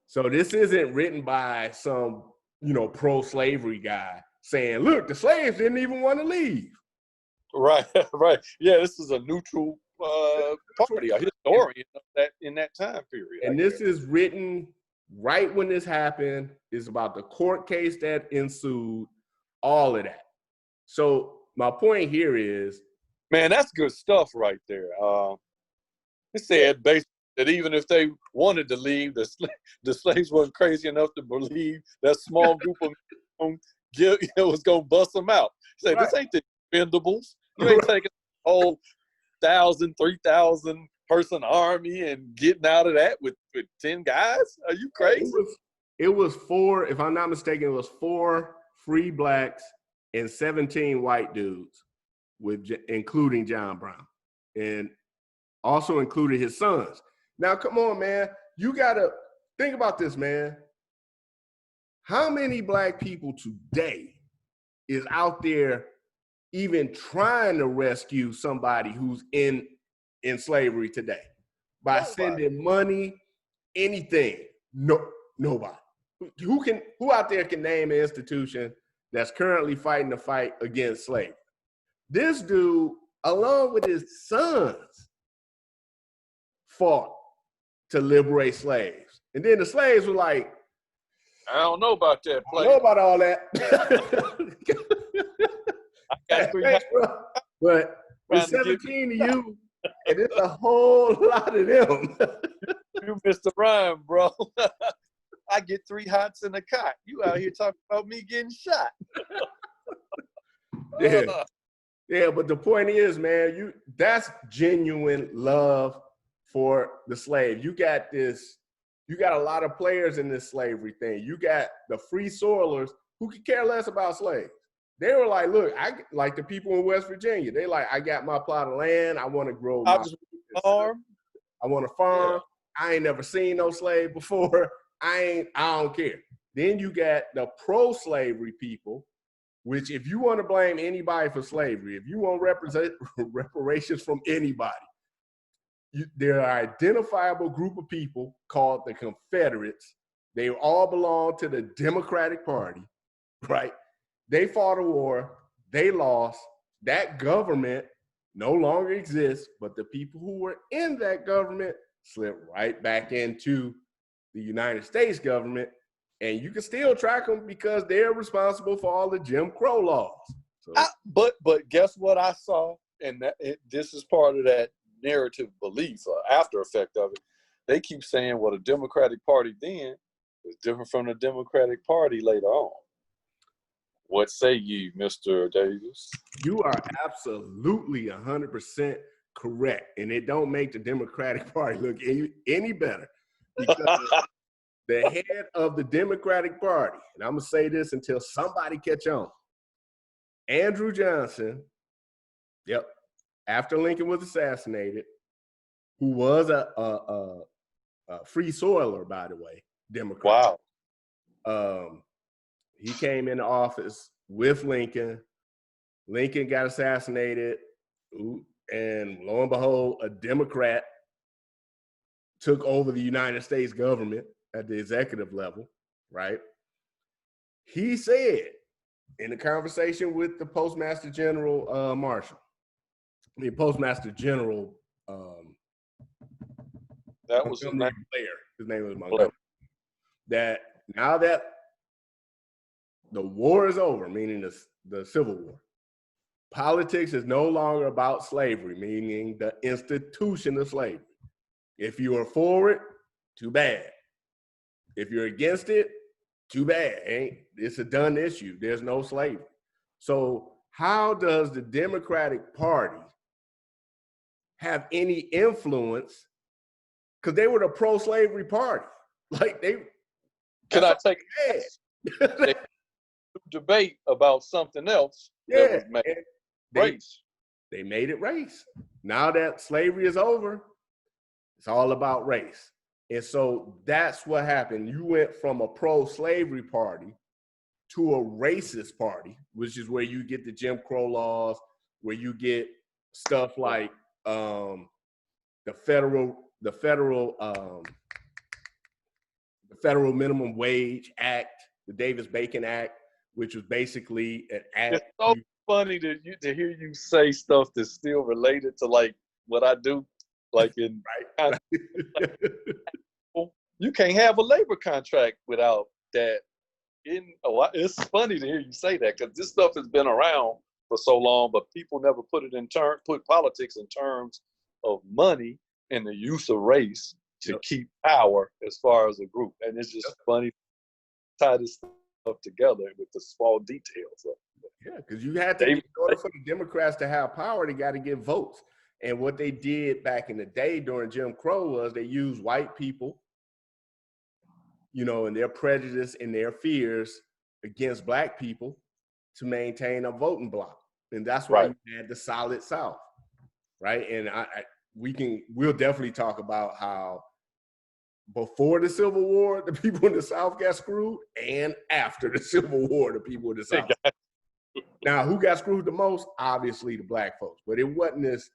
So this isn't written by some, pro-slavery guy saying, look, the slaves didn't even want to leave. Right, right. Yeah, this is a neutral party, a historian of that in that time period. And this is written right when this happened. It's about the court case that ensued, all of that. So my point here is, man, that's good stuff right there. It said basically that even if they wanted to leave, the slaves weren't crazy enough to believe that small group of men was going to bust them out. Say, right. This ain't the Expendables. You ain't taking a whole 1,000, 3,000 person army and getting out of that with 10 guys? Are you crazy? It was 4, if I'm not mistaken, it was 4 free blacks and 17 white dudes, including John Brown, and also included his sons. Now, come on, man. You got to think about this, man. How many black people today is out there even trying to rescue somebody who's in slavery today by sending money, anything? Nobody. Who out there can name an institution that's currently fighting the fight against slavery? This dude, along with his sons, fought to liberate slaves. And then the slaves were like, I don't know about that. I don't know about all that. But it's 17 to you, and it's a whole lot of them. You missed the rhyme, bro. I get 3 hots in a cot. You out here talking about me getting shot. Yeah, but the point is, man, that's genuine love for the slave. You got this You got a lot of players in this slavery thing. You got the free soilers who could care less about slaves. They were like, look, I like the people in West Virginia. They like, I got my plot of land. I want to grow I my just farm. I want to farm. Yeah. I ain't never seen no slave before. I don't care. Then you got the pro-slavery people, which if you want to blame anybody for slavery, if you want reparations from anybody, there are an identifiable group of people called the Confederates. They all belong to the Democratic Party, right? They fought a war. They lost. That government no longer exists, but the people who were in that government slipped right back into the United States government. And you can still track them because they're responsible for all the Jim Crow laws. So, but guess what I saw? And this is part of that narrative belief or after effect of it. They keep saying, well, the Democratic Party then is different from the Democratic Party later on. What say ye, Mr. Davis? You are absolutely 100% correct. And it don't make the Democratic Party look any better. Because the head of the Democratic Party, and I'm going to say this until somebody catch on, Andrew Johnson, after Lincoln was assassinated, who was a free soiler, by the way, Democrat. Wow. He came into office with Lincoln. Lincoln got assassinated, and lo and behold, a Democrat took over the United States government at the executive level, right? He said in a conversation with the Postmaster General Postmaster General. That was his name. Blair. His name was Montgomery. That now that the war is over, meaning the Civil War, politics is no longer about slavery, meaning the institution of slavery. If you are for it, too bad. If you're against it, too bad. It's a done issue. There's no slavery. So how does the Democratic Party have any influence? Because they were the pro-slavery party. Like Can I take they debate about something else? Yeah, that was made race. They made it race. Now that slavery is over, it's all about race. And so that's what happened. You went from a pro-slavery party to a racist party, which is where you get the Jim Crow laws, where you get stuff like the federal Minimum Wage Act, the Davis-Bacon Act, which was basically an act. It's so funny to hear you say stuff that's still related to like what I do, like in right. You can't have a labor contract without that. It's funny to hear you say that because this stuff has been around for so long, but people never put politics in terms of money and the use of race to keep power as far as a group. And it's just funny to tie this stuff together with the small details. Yeah, because you had to, in order for the Democrats to have power, they got to get votes. And what they did back in the day during Jim Crow was they used white people, and their prejudice and their fears against black people to maintain a voting bloc. And that's why you had the Solid South, right? And we'll definitely talk about how before the Civil War, the people in the South got screwed, and after the Civil War, the people in the South. Now, who got screwed the most? Obviously, the black folks. But it wasn't this,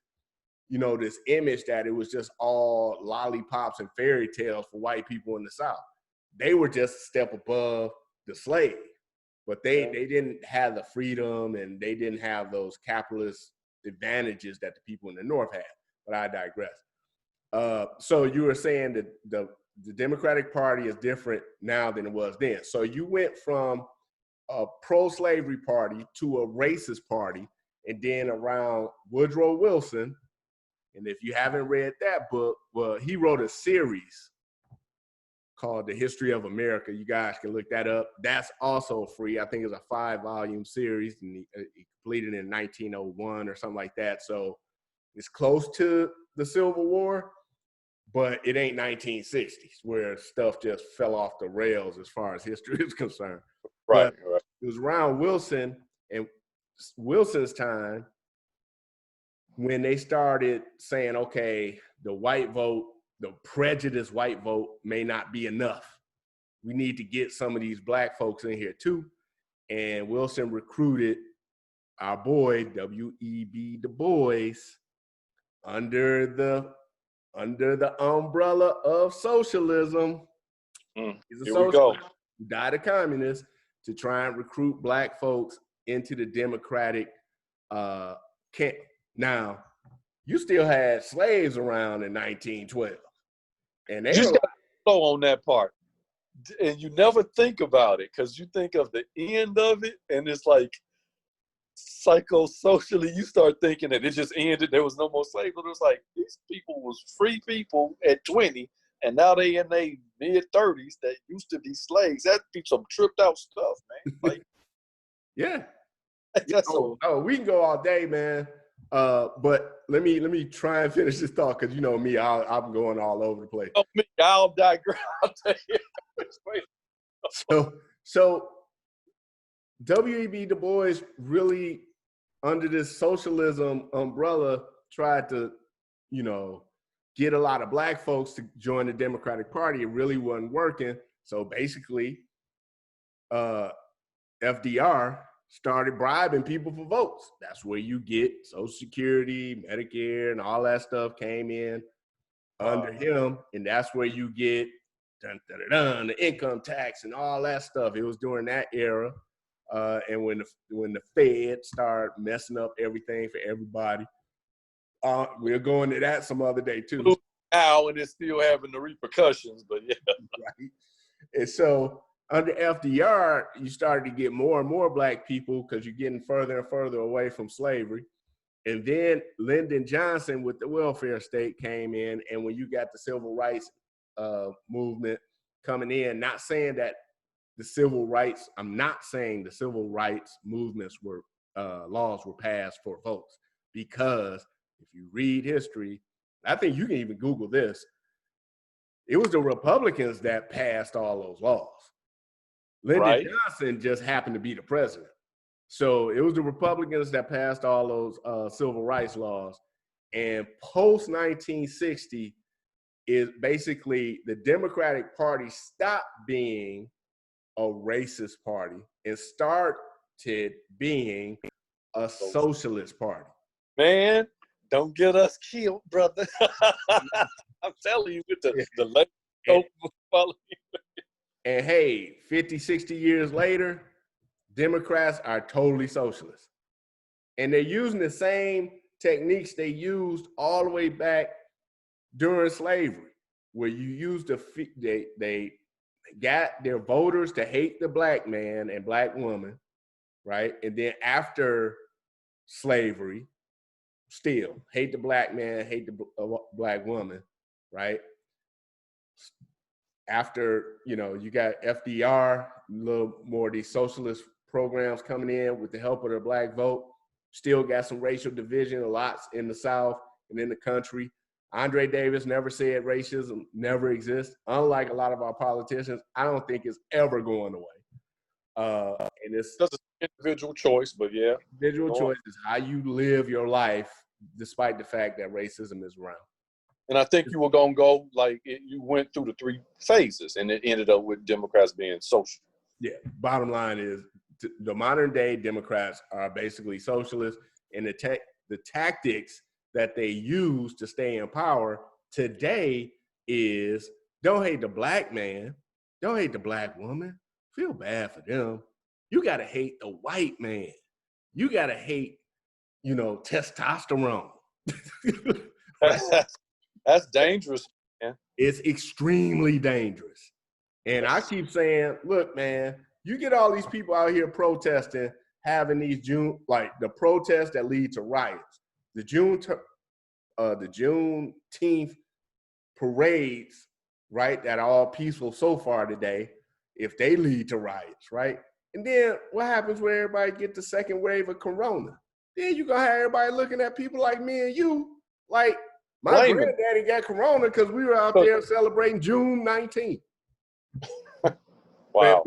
this image that it was just all lollipops and fairy tales for white people in the South. They were just a step above the slave. But they didn't have the freedom, and they didn't have those capitalist advantages that the people in the North had. But I digress. So you were saying that the Democratic Party is different now than it was then. So you went from a pro-slavery party to a racist party, and then around Woodrow Wilson, and if you haven't read that book, well, he wrote a series called The History of America. You guys can look that up. That's also free. I think it's a 5-volume series, and he completed in 1901 or something like that. So it's close to the Civil War, but it ain't 1960s where stuff just fell off the rails as far as history is concerned. Right, But right. it was around Wilson and Wilson's time when they started saying, okay, the white vote, the prejudiced white vote may not be enough. We need to get some of these black folks in here too. And Wilson recruited our boy, W.E.B. Du Bois, under the umbrella of socialism. He's a Here we go. socialist who died a communist to try and recruit black folks into the Democratic camp. Now, you still had slaves around in 1912. And they Just got to slow on that part. And you never think about it because you think of the end of it and it's like psychosocially you start thinking that it just ended. There was no more slaves. But it was like these people was free people at 20 and now they in their mid-30s that used to be slaves. That'd be some tripped out stuff, man. Like, yeah. That's we can go all day, man. But let me try and finish this thought because you know me, I'm going all over the place. Oh, me, I'll digress. I'll tell you. So W.E.B. Du Bois really, under this socialism umbrella, tried to, you know, get a lot of black folks to join the Democratic Party. It really wasn't working. So basically, FDR started bribing people for votes. That's where you get Social Security, Medicare, and all that stuff came in under him. And that's where you get the income tax and all that stuff. It was during that era. And when the Fed started messing up everything for everybody, we'll go into that some other day too. Now, and it's still having the repercussions, but yeah. Right. And so under FDR, you started to get more and more black people because you're getting further and further away from slavery. And then Lyndon Johnson with the welfare state came in, and when you got the civil rights movement coming in, not saying that I'm not saying the civil rights movements were laws were passed for votes, because if you read history, I think you can even Google this. It was the Republicans that passed all those laws. Lyndon Johnson just happened to be the president. So it was the Republicans that passed all those civil rights laws. And post 1960 is basically the Democratic Party stopped being a racist party and started being a socialist party. Man, don't get us killed, brother. I'm telling you, with the late and hey, 50, 60 years later, Democrats are totally socialist. And they're using the same techniques they used all the way back during slavery, where you use they got their voters to hate the black man and black woman, right? And then after slavery, still hate the black man, hate the black woman, right? After, you know, you got FDR, a little more of these socialist programs coming in with the help of the black vote, still got some racial division, lots in the South and in the country. Andre Davis never said racism never exists. Unlike a lot of our politicians, I don't think it's ever going away. And it's an individual choice, but yeah. Individual choice is how you live your life, despite the fact that racism is around. And I think you were going to go, like, you went through the 3 phases, and it ended up with Democrats being social. Yeah, bottom line is the modern day Democrats are basically socialists, and the tactics that they use to stay in power today is don't hate the black man, don't hate the black woman, feel bad for them. You got to hate the white man. You got to hate, you know, testosterone. That's dangerous, man. It's extremely dangerous. And I keep saying, look, man, you get all these people out here protesting, having these the protests that lead to riots. The Juneteenth parades, right, that are all peaceful so far today, if they lead to riots, right? And then what happens when everybody get the second wave of corona? Then you're going to have everybody looking at people like me and you like, My granddaddy got corona because we were out there celebrating June 19th. Wow. Man,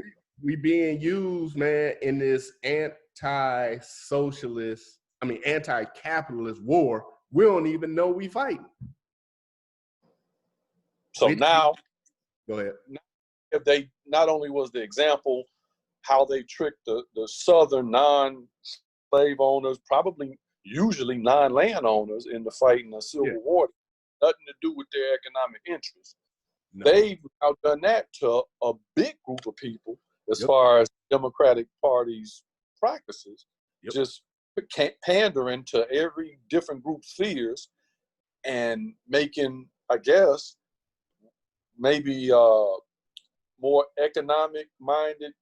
we being used, man, in this anti-capitalist war. We don't even know we fighting. So now, go ahead. If they not only was the example how they tricked the Southern non-slave owners, probably usually non-landowners in the fight in the Civil War, nothing to do with their economic interests. No. They've now done that to a big group of people as far as Democratic Party's practices, just pandering to every different group's fears and making, I guess, maybe more economic-minded,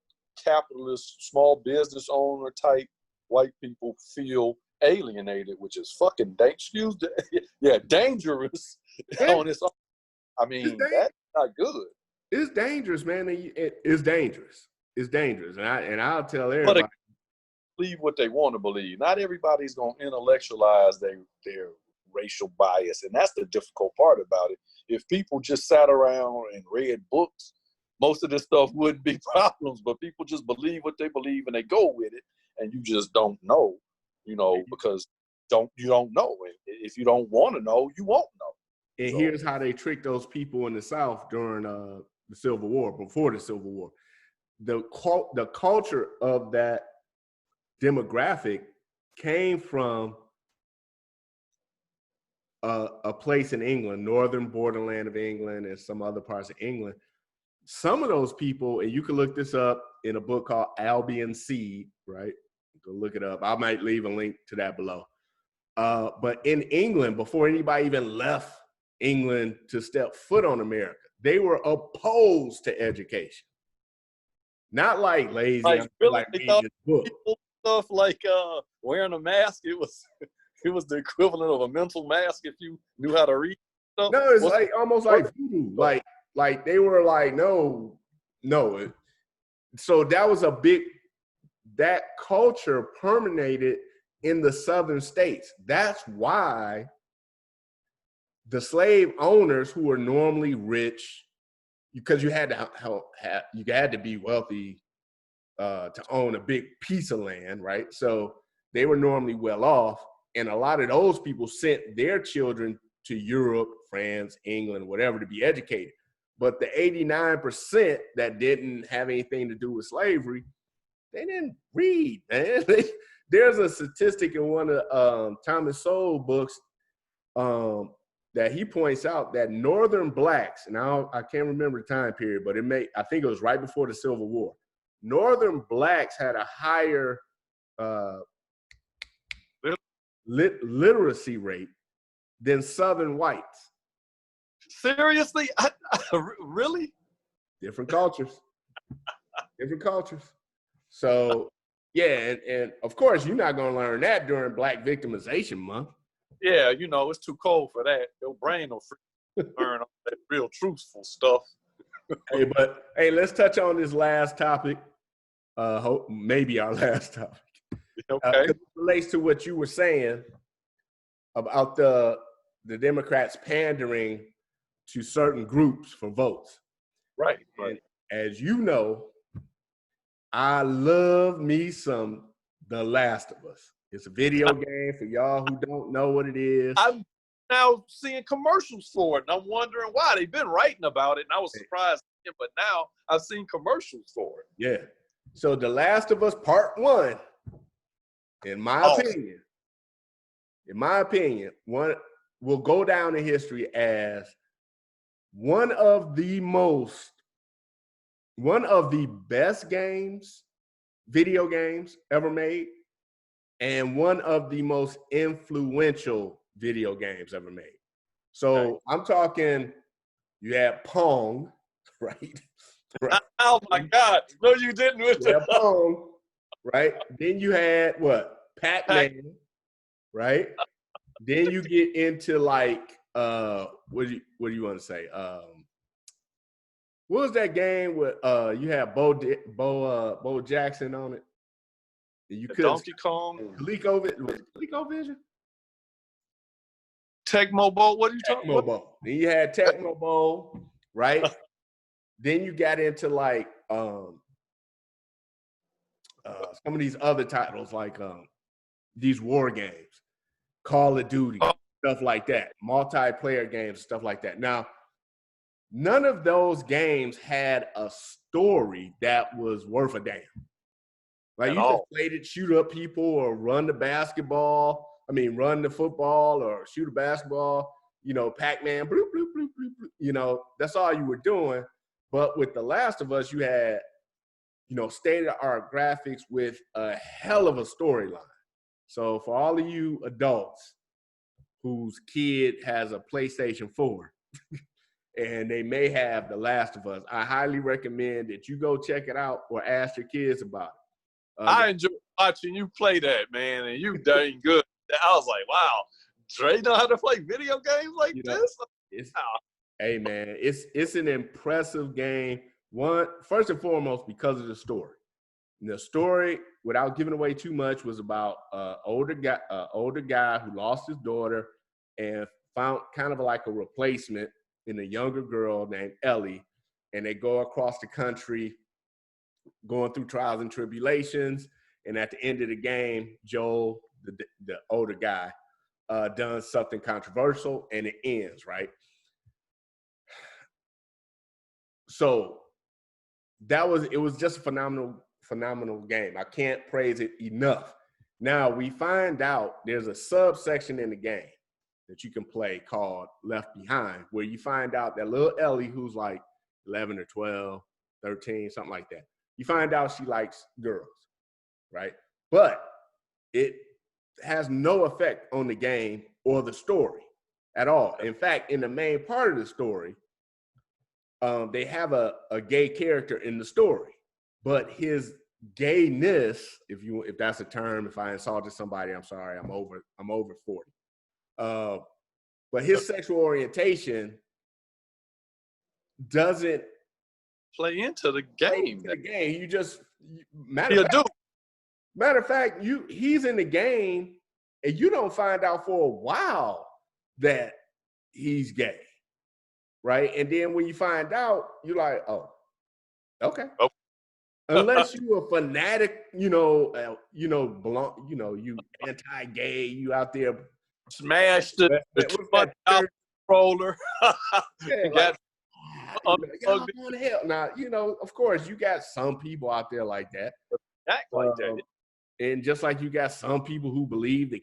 capitalist, small business owner type white people feel alienated, which is fucking dangerous on its own. I mean, that's not good. It's dangerous, man. It's dangerous. It's dangerous, and I'll tell everybody. But believe what they want to believe. Not everybody's gonna intellectualize their racial bias, and that's the difficult part about it. If people just sat around and read books, most of this stuff wouldn't be problems. But people just believe what they believe and they go with it, and you just don't know, because you don't know. If you don't want to know, you won't know. And here's how they tricked those people in the South during the Civil War, before the Civil War. The culture of that demographic came from a place in England, northern borderland of England and some other parts of England. Some of those people, and you can look this up in a book called Albion Seed, right? Go look it up. I might leave a link to that below. But in England, before anybody even left England to step foot on America, they were opposed to education. Not like lazy, like reading book. Stuff like wearing a mask. It was the equivalent of a mental mask if you knew how to read stuff. No, it's like almost like voodoo. Like they were like, no. So that was that culture permeated in the southern states. That's why the slave owners who were normally rich, because you had to be wealthy to own a big piece of land, right? So they were normally well off, and a lot of those people sent their children to Europe, France, England, whatever, to be educated. But the 89% that didn't have anything to do with slavery, they didn't read, man. There's a statistic in one of Thomas Sowell books that he points out that Northern blacks, and I can't remember the time period, but I think it was right before the Civil War. Northern blacks had a higher literacy rate than Southern whites. Seriously? Really? Different cultures. Different cultures. So, yeah, and of course, you're not going to learn that during Black Victimization Month. Yeah, it's too cold for that. Your brain will learn all that real truthful stuff. Hey, let's touch on this last topic. Maybe our last topic. Okay. It relates to what you were saying about the Democrats pandering to certain groups for votes. Right. And as you know, I love me some The Last of Us. It's a video game for y'all who don't know what it is. I'm now seeing commercials for it, and I'm wondering why. They've been writing about it, and I was surprised, but now I've seen commercials for it. Yeah. So The Last of Us Part 1, in my opinion, one will go down in history as one of the best video games ever made, and one of the most influential video games ever made. So I'm talking, you had Pong, right? Oh my God. No, you didn't. You had Pong, right? Then you had what? Pac-Man, right? Then you get into like, what do you want to say? What was that game with you had Bo Jackson on it? You could Donkey Kong. ColecoVision? Tecmo Bowl. What are you talking Tecmo about? Bowl. Then you had Tecmo Bowl, right? Then you got into like some of these other titles, like these war games, Call of Duty, stuff like that, multiplayer games, stuff like that. Now, none of those games had a story that was worth a damn. Like, you just played it, shoot up people, or run the basketball. I mean, run the football or shoot a basketball. You know, Pac-Man, bloop, bloop, bloop, bloop, bloop. You know, that's all you were doing. But with The Last of Us, you had, you know, state-of-the-art graphics with a hell of a storyline. So for all of you adults whose kid has a PlayStation 4 and they may have The Last of Us, I highly recommend that you go check it out or ask your kids about it. I enjoy watching you play that, man, and you dang good. I was like, wow, Dre know how to play video games like this? Hey, man, it's an impressive game. First and foremost, because of the story. The story, without giving away too much, was about an older guy who lost his daughter and found kind of like a replacement in a younger girl named Ellie. And they go across the country going through trials and tribulations. And at the end of the game, Joel, the older guy, does something controversial and it ends, right? So it was just a phenomenal game. I can't praise it enough. Now we find out there's a subsection in the game that you can play called Left Behind, where you find out that little Ellie, who's like 11 or 12, 13, something like that, you find out she likes girls, right? But it has no effect on the game or the story at all. In fact, in the main part of the story, they have a gay character in the story, but his gayness, if that's a term, if I insulted somebody, I'm sorry, I'm over 40. But his sexual orientation doesn't play into the game. You just matter of fact, he's in the game and you don't find out for a while that he's gay. Right? And then when you find out, you're like, oh, okay. Oh. Unless you a fanatic, you anti-gay, you out there smashed the roller. Yeah, hell. Now, of course, you got some people out there like that. Act like that. And just like you got some people who believe the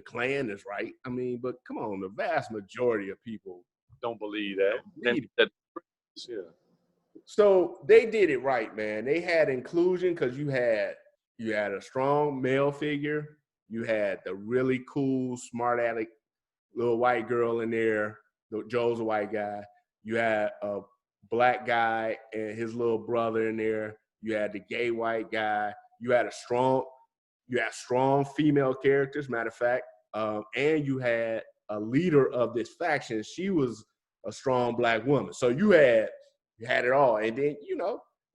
Klan is right. I mean, but come on, the vast majority of people don't believe that. Yeah. So they did it right, man. They had inclusion because you had a strong male figure. You had the really cool, smart aleck little white girl in there. Joel's a white guy. You had a black guy and his little brother in there. You had the gay white guy. You had strong female characters, matter of fact. And you had a leader of this faction. She was a strong black woman. So you had it all. And then,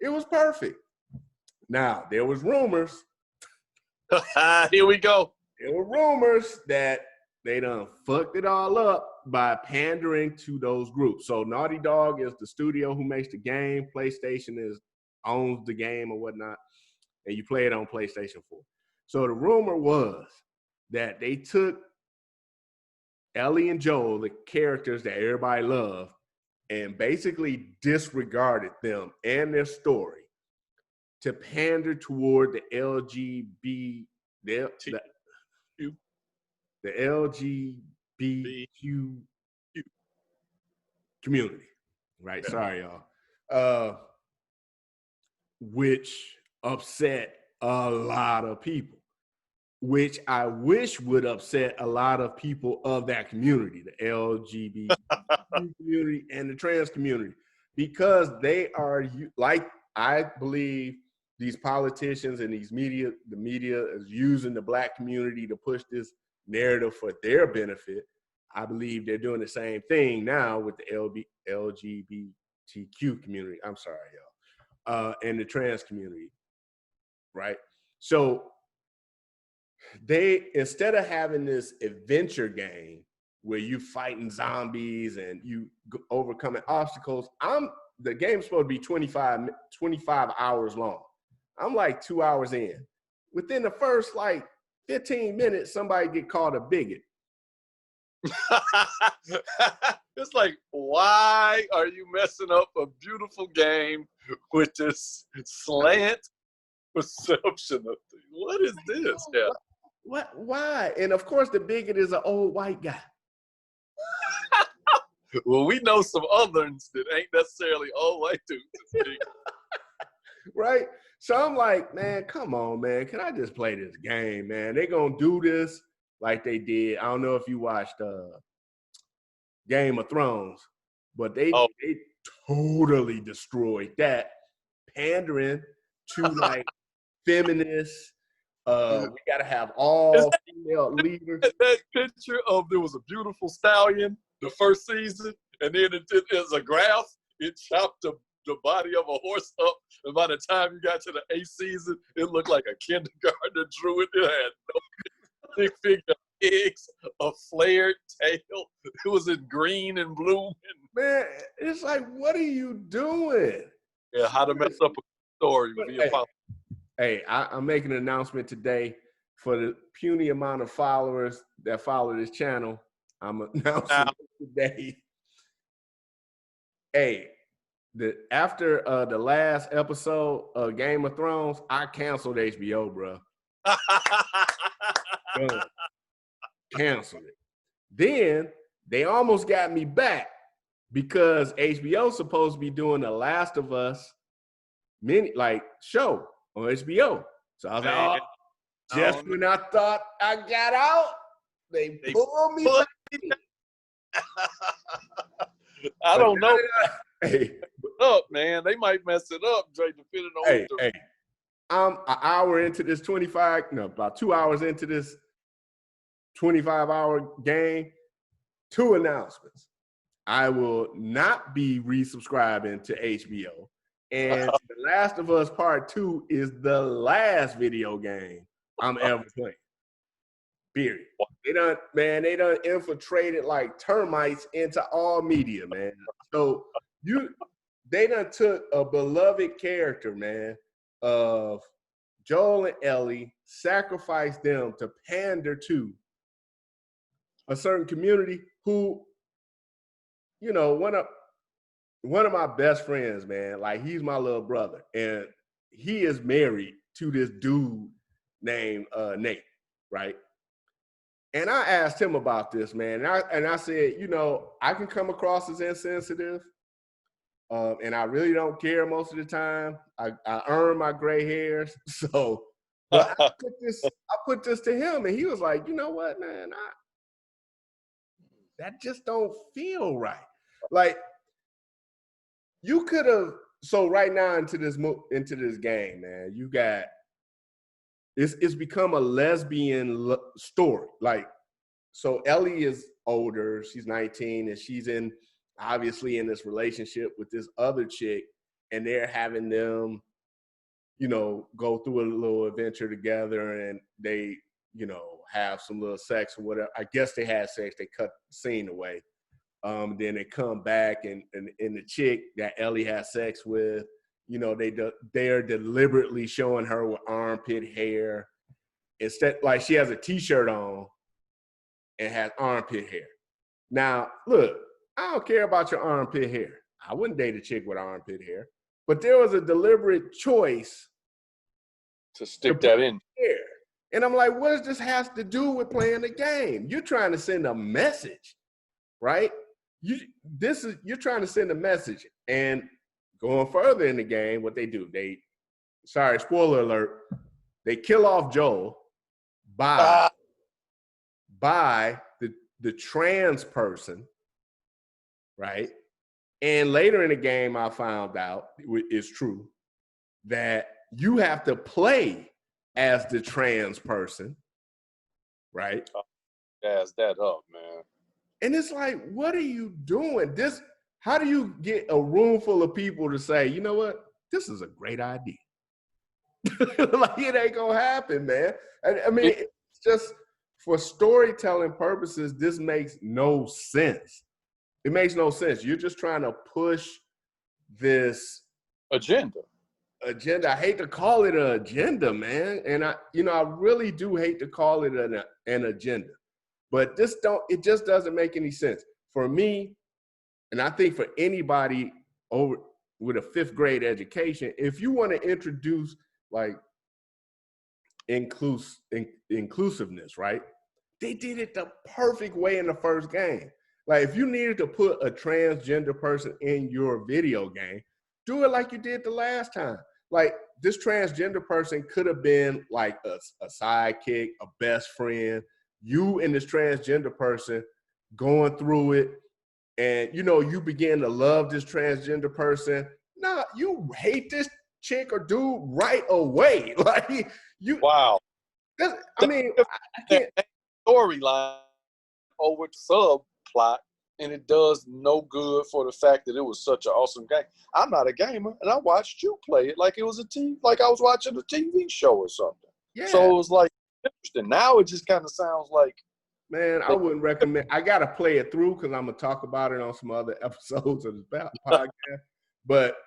it was perfect. Now, there was rumors. Here we go. There were rumors that they done fucked it all up by pandering to those groups. So Naughty Dog is the studio who makes the game. PlayStation owns the game or whatnot. And you play it on PlayStation 4. So the rumor was that they took Ellie and Joel, the characters that everybody loved, and basically disregarded them and their story to pander toward the LGBTQ community. Right? Sorry, y'all. Which upset a lot of people, which I wish would upset a lot of people of that community, the LGBT community and the trans community, because they are, like, I believe these politicians and the media is using the black community to push this narrative for their benefit. I believe they're doing the same thing now with the LGBTQ community. I'm sorry, y'all. And the trans community, right? So they, instead of having this adventure game where you fighting zombies and you overcoming obstacles. The game's supposed to be 25 hours long. I'm like 2 hours in. Within the first like 15 minutes, somebody get called a bigot. It's like, why are you messing up a beautiful game with this slant perception of things? What is this? Yeah. What? Why? And of course, the bigot is an old white guy. Well, we know some others that ain't necessarily old white dudes. Right? So I'm like, man, come on, man. Can I just play this game, man? They gonna do this like they did. I don't know if you watched Game of Thrones, but they totally destroyed that, pandering to like feminists. We gotta have all female leaders. That picture of there was a beautiful stallion the first season, and then it's a graph. It chopped the body of a horse up, and by the time you got to the 8th season, it looked like a kindergartner drew it. It had no big figure eggs, a flared tail. It was in green and blue. Man, it's like, what are you doing? Yeah, how to mess up a story. Hey, I'm making an announcement today for the puny amount of followers that follow this channel. I'm announcing today. Hey, after the last episode of Game of Thrones, I canceled HBO, bro. Canceled it. Then they almost got me back because HBO's supposed to be doing the Last of Us show on HBO. So I was like, just when I thought I got out, they pulled me back in. I don't know. Hey, up, man. They might mess it up, Dre, depending on hey. I'm an hour into this about 2 hours into this 25-hour game. 2 announcements. I will not be resubscribing to HBO. And The Last of Us Part 2 is the last video game I'm ever playing. Period. They done infiltrated like termites into all media, man. So they done took a beloved character, man, of Joel and Ellie, sacrificed them to pander to a certain community who, one of my best friends, man, like he's my little brother, and he is married to this dude named Nate, right? And I asked him about this, man, and I said, I can come across as insensitive, and I really don't care most of the time. I earn my gray hairs, so. But I put this to him, and he was like, you know what, man, that just don't feel right. Like, you could have. So right now into this game, man, you got it's become a lesbian story. Like, so Ellie is older; she's 19, and she's obviously in this relationship with this other chick, and they're having them, go through a little adventure together, and they, have some little sex or whatever. I guess they had sex. They cut the scene away. Then they come back, and the chick that Ellie has sex with, they're deliberately showing her with armpit hair. Instead, like, she has a T-shirt on and has armpit hair. Now, look, I don't care about your armpit hair. I wouldn't date a chick with armpit hair. But there was a deliberate choice to stick that in. Hair. And I'm like, what does this have to do with playing the game? You're trying to send a message, right? You're trying to send a message. And going further in the game, what they do, spoiler alert, they kill off Joel by the trans person, right? And later in the game, I found out, it's true, that you have to play as the trans person, right? Gas that up, man. And it's like, what are you doing? How do you get a room full of people to say, you know what? This is a great idea. Like, it ain't gonna happen, man. I mean, it's just for storytelling purposes, this makes no sense. It makes no sense. You're just trying to push this agenda. I hate to call it an agenda, man. And I really do hate to call it an agenda. But it just doesn't make any sense. For me, and I think for anybody over with a 5th grade education, if you want to introduce like inclusiveness, right? They did it the perfect way in the first game. Like if you needed to put a transgender person in your video game, do it like you did the last time. Like this transgender person could have been like a sidekick, a best friend, you and this transgender person going through it. And, you begin to love this transgender person. Nah, you hate this chick or dude right away. Like you. Wow. I mean, I can't. Storyline over subplot, and it does no good for the fact that it was such an awesome game. I'm not a gamer, and I watched you play it like it was like I was watching a TV show or something. Yeah. So it was like interesting. Now it just kind of sounds like. Man, I wouldn't recommend. I got to play it through because I'm going to talk about it on some other episodes of the podcast. But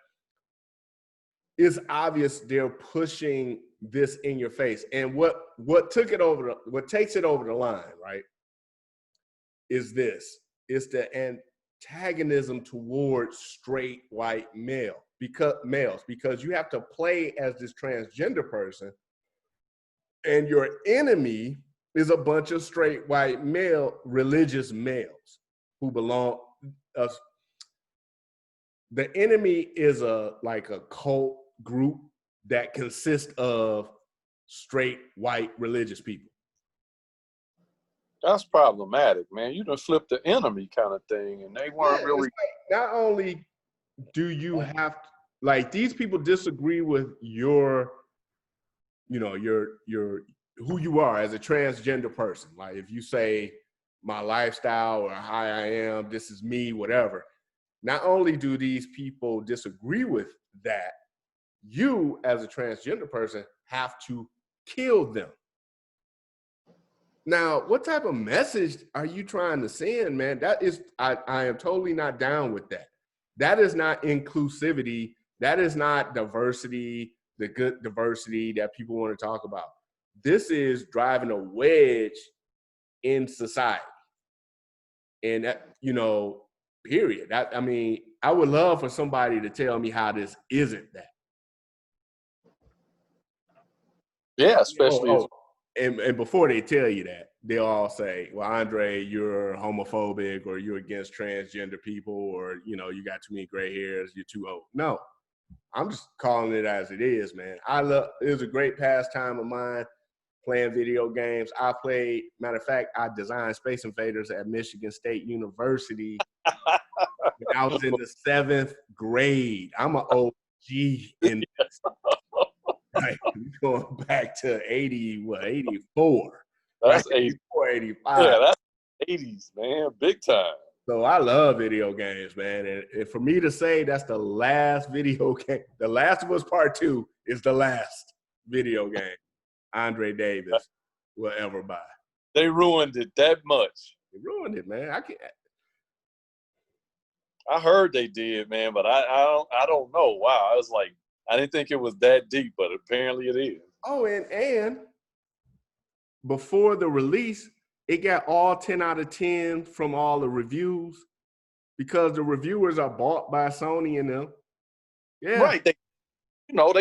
it's obvious they're pushing this in your face. And what takes it over the line, right, is this. It's the antagonism towards straight white males because you have to play as this transgender person and your enemy is a bunch of straight white religious males who belong us. The enemy is a cult group that consists of straight white religious people. That's problematic, man. You done flipped the enemy kind of thing, and they weren't really. Like, not only do you have these people disagree with your who you are as a transgender person. Like if you say my lifestyle or how I am, this is me, whatever. Not only do these people disagree with that, you as a transgender person have to kill them. Now, what type of message are you trying to send, man? That is, I am totally not down with that. That is not inclusivity. That is not diversity, the good diversity that people want to talk about. This is driving a wedge in society. And that, period. I mean, I would love for somebody to tell me how this isn't that. Yeah, especially. And before they tell you that, they all say, well, Andre, you're homophobic or you're against transgender people or, you got too many gray hairs, you're too old. No, I'm just calling it as it is, man. It was a great pastime of mine playing video games. Matter of fact, I designed Space Invaders at Michigan State University when I was in the 7th grade. I'm an OG in this. Like, going back to 84. That's right? 84, 85. Yeah, that's 80s, man. Big time. So I love video games, man. And for me to say that's the last video game, The Last of Us Part 2 is the last video game Andre Davis will ever buy. They ruined it that much. They ruined it, man. I heard they did, man, but I don't know. Wow, I was like, I didn't think it was that deep, but apparently it is. Oh, and before the release, it got all 10 out of 10 from all the reviews because the reviewers are bought by Sony and them. Yeah. Right. They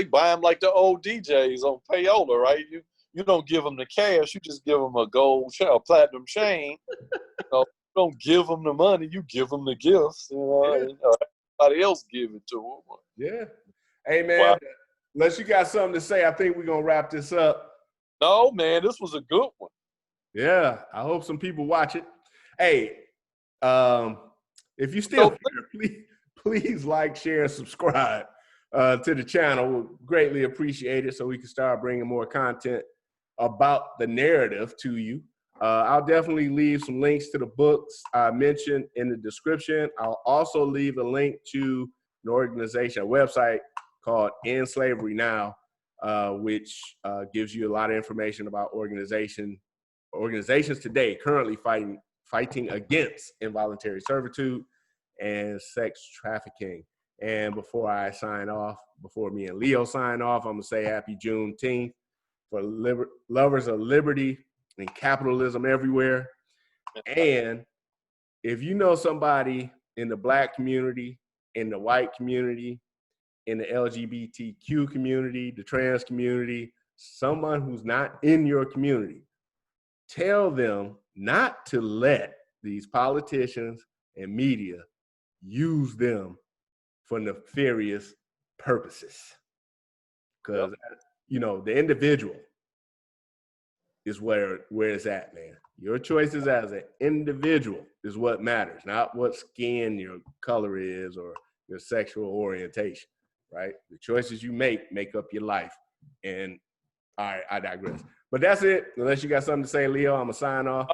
buy them like the old DJs on payola, right? You don't give them the cash. You just give them a gold chain, a platinum chain. You don't give them the money. You give them the gifts. Everybody else give it to them. Yeah. Hey, man, unless you got something to say, I think we're going to wrap this up. No, man, this was a good one. Yeah, I hope some people watch it. Hey, if you still here, please like, share, and subscribe to the channel. We'll greatly appreciate it so we can start bringing more content about the narrative to you. I'll definitely leave some links to the books I mentioned in the description. I'll also leave a link to an organization, a website called End Slavery Now, which gives you a lot of information about organizations organizations today currently fighting against involuntary servitude and sex trafficking. And before I sign off, before me and Leo sign off, I'm gonna say happy Juneteenth for lovers of liberty and capitalism everywhere. And if you know somebody in the Black community, in the white community, in the LGBTQ community, the trans community, someone who's not in your community, tell them not to let these politicians and media use them for nefarious purposes. Because, you know, the individual is where it's at, man. Your choices as an individual is what matters, not what skin your color is or your sexual orientation, right? The choices you make up your life. And all right, I digress. But that's it. Unless you got something to say, Leo, I'm going to sign off.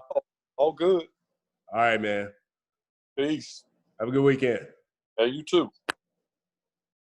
All good. All right, man. Peace. Have a good weekend. Hey, you too.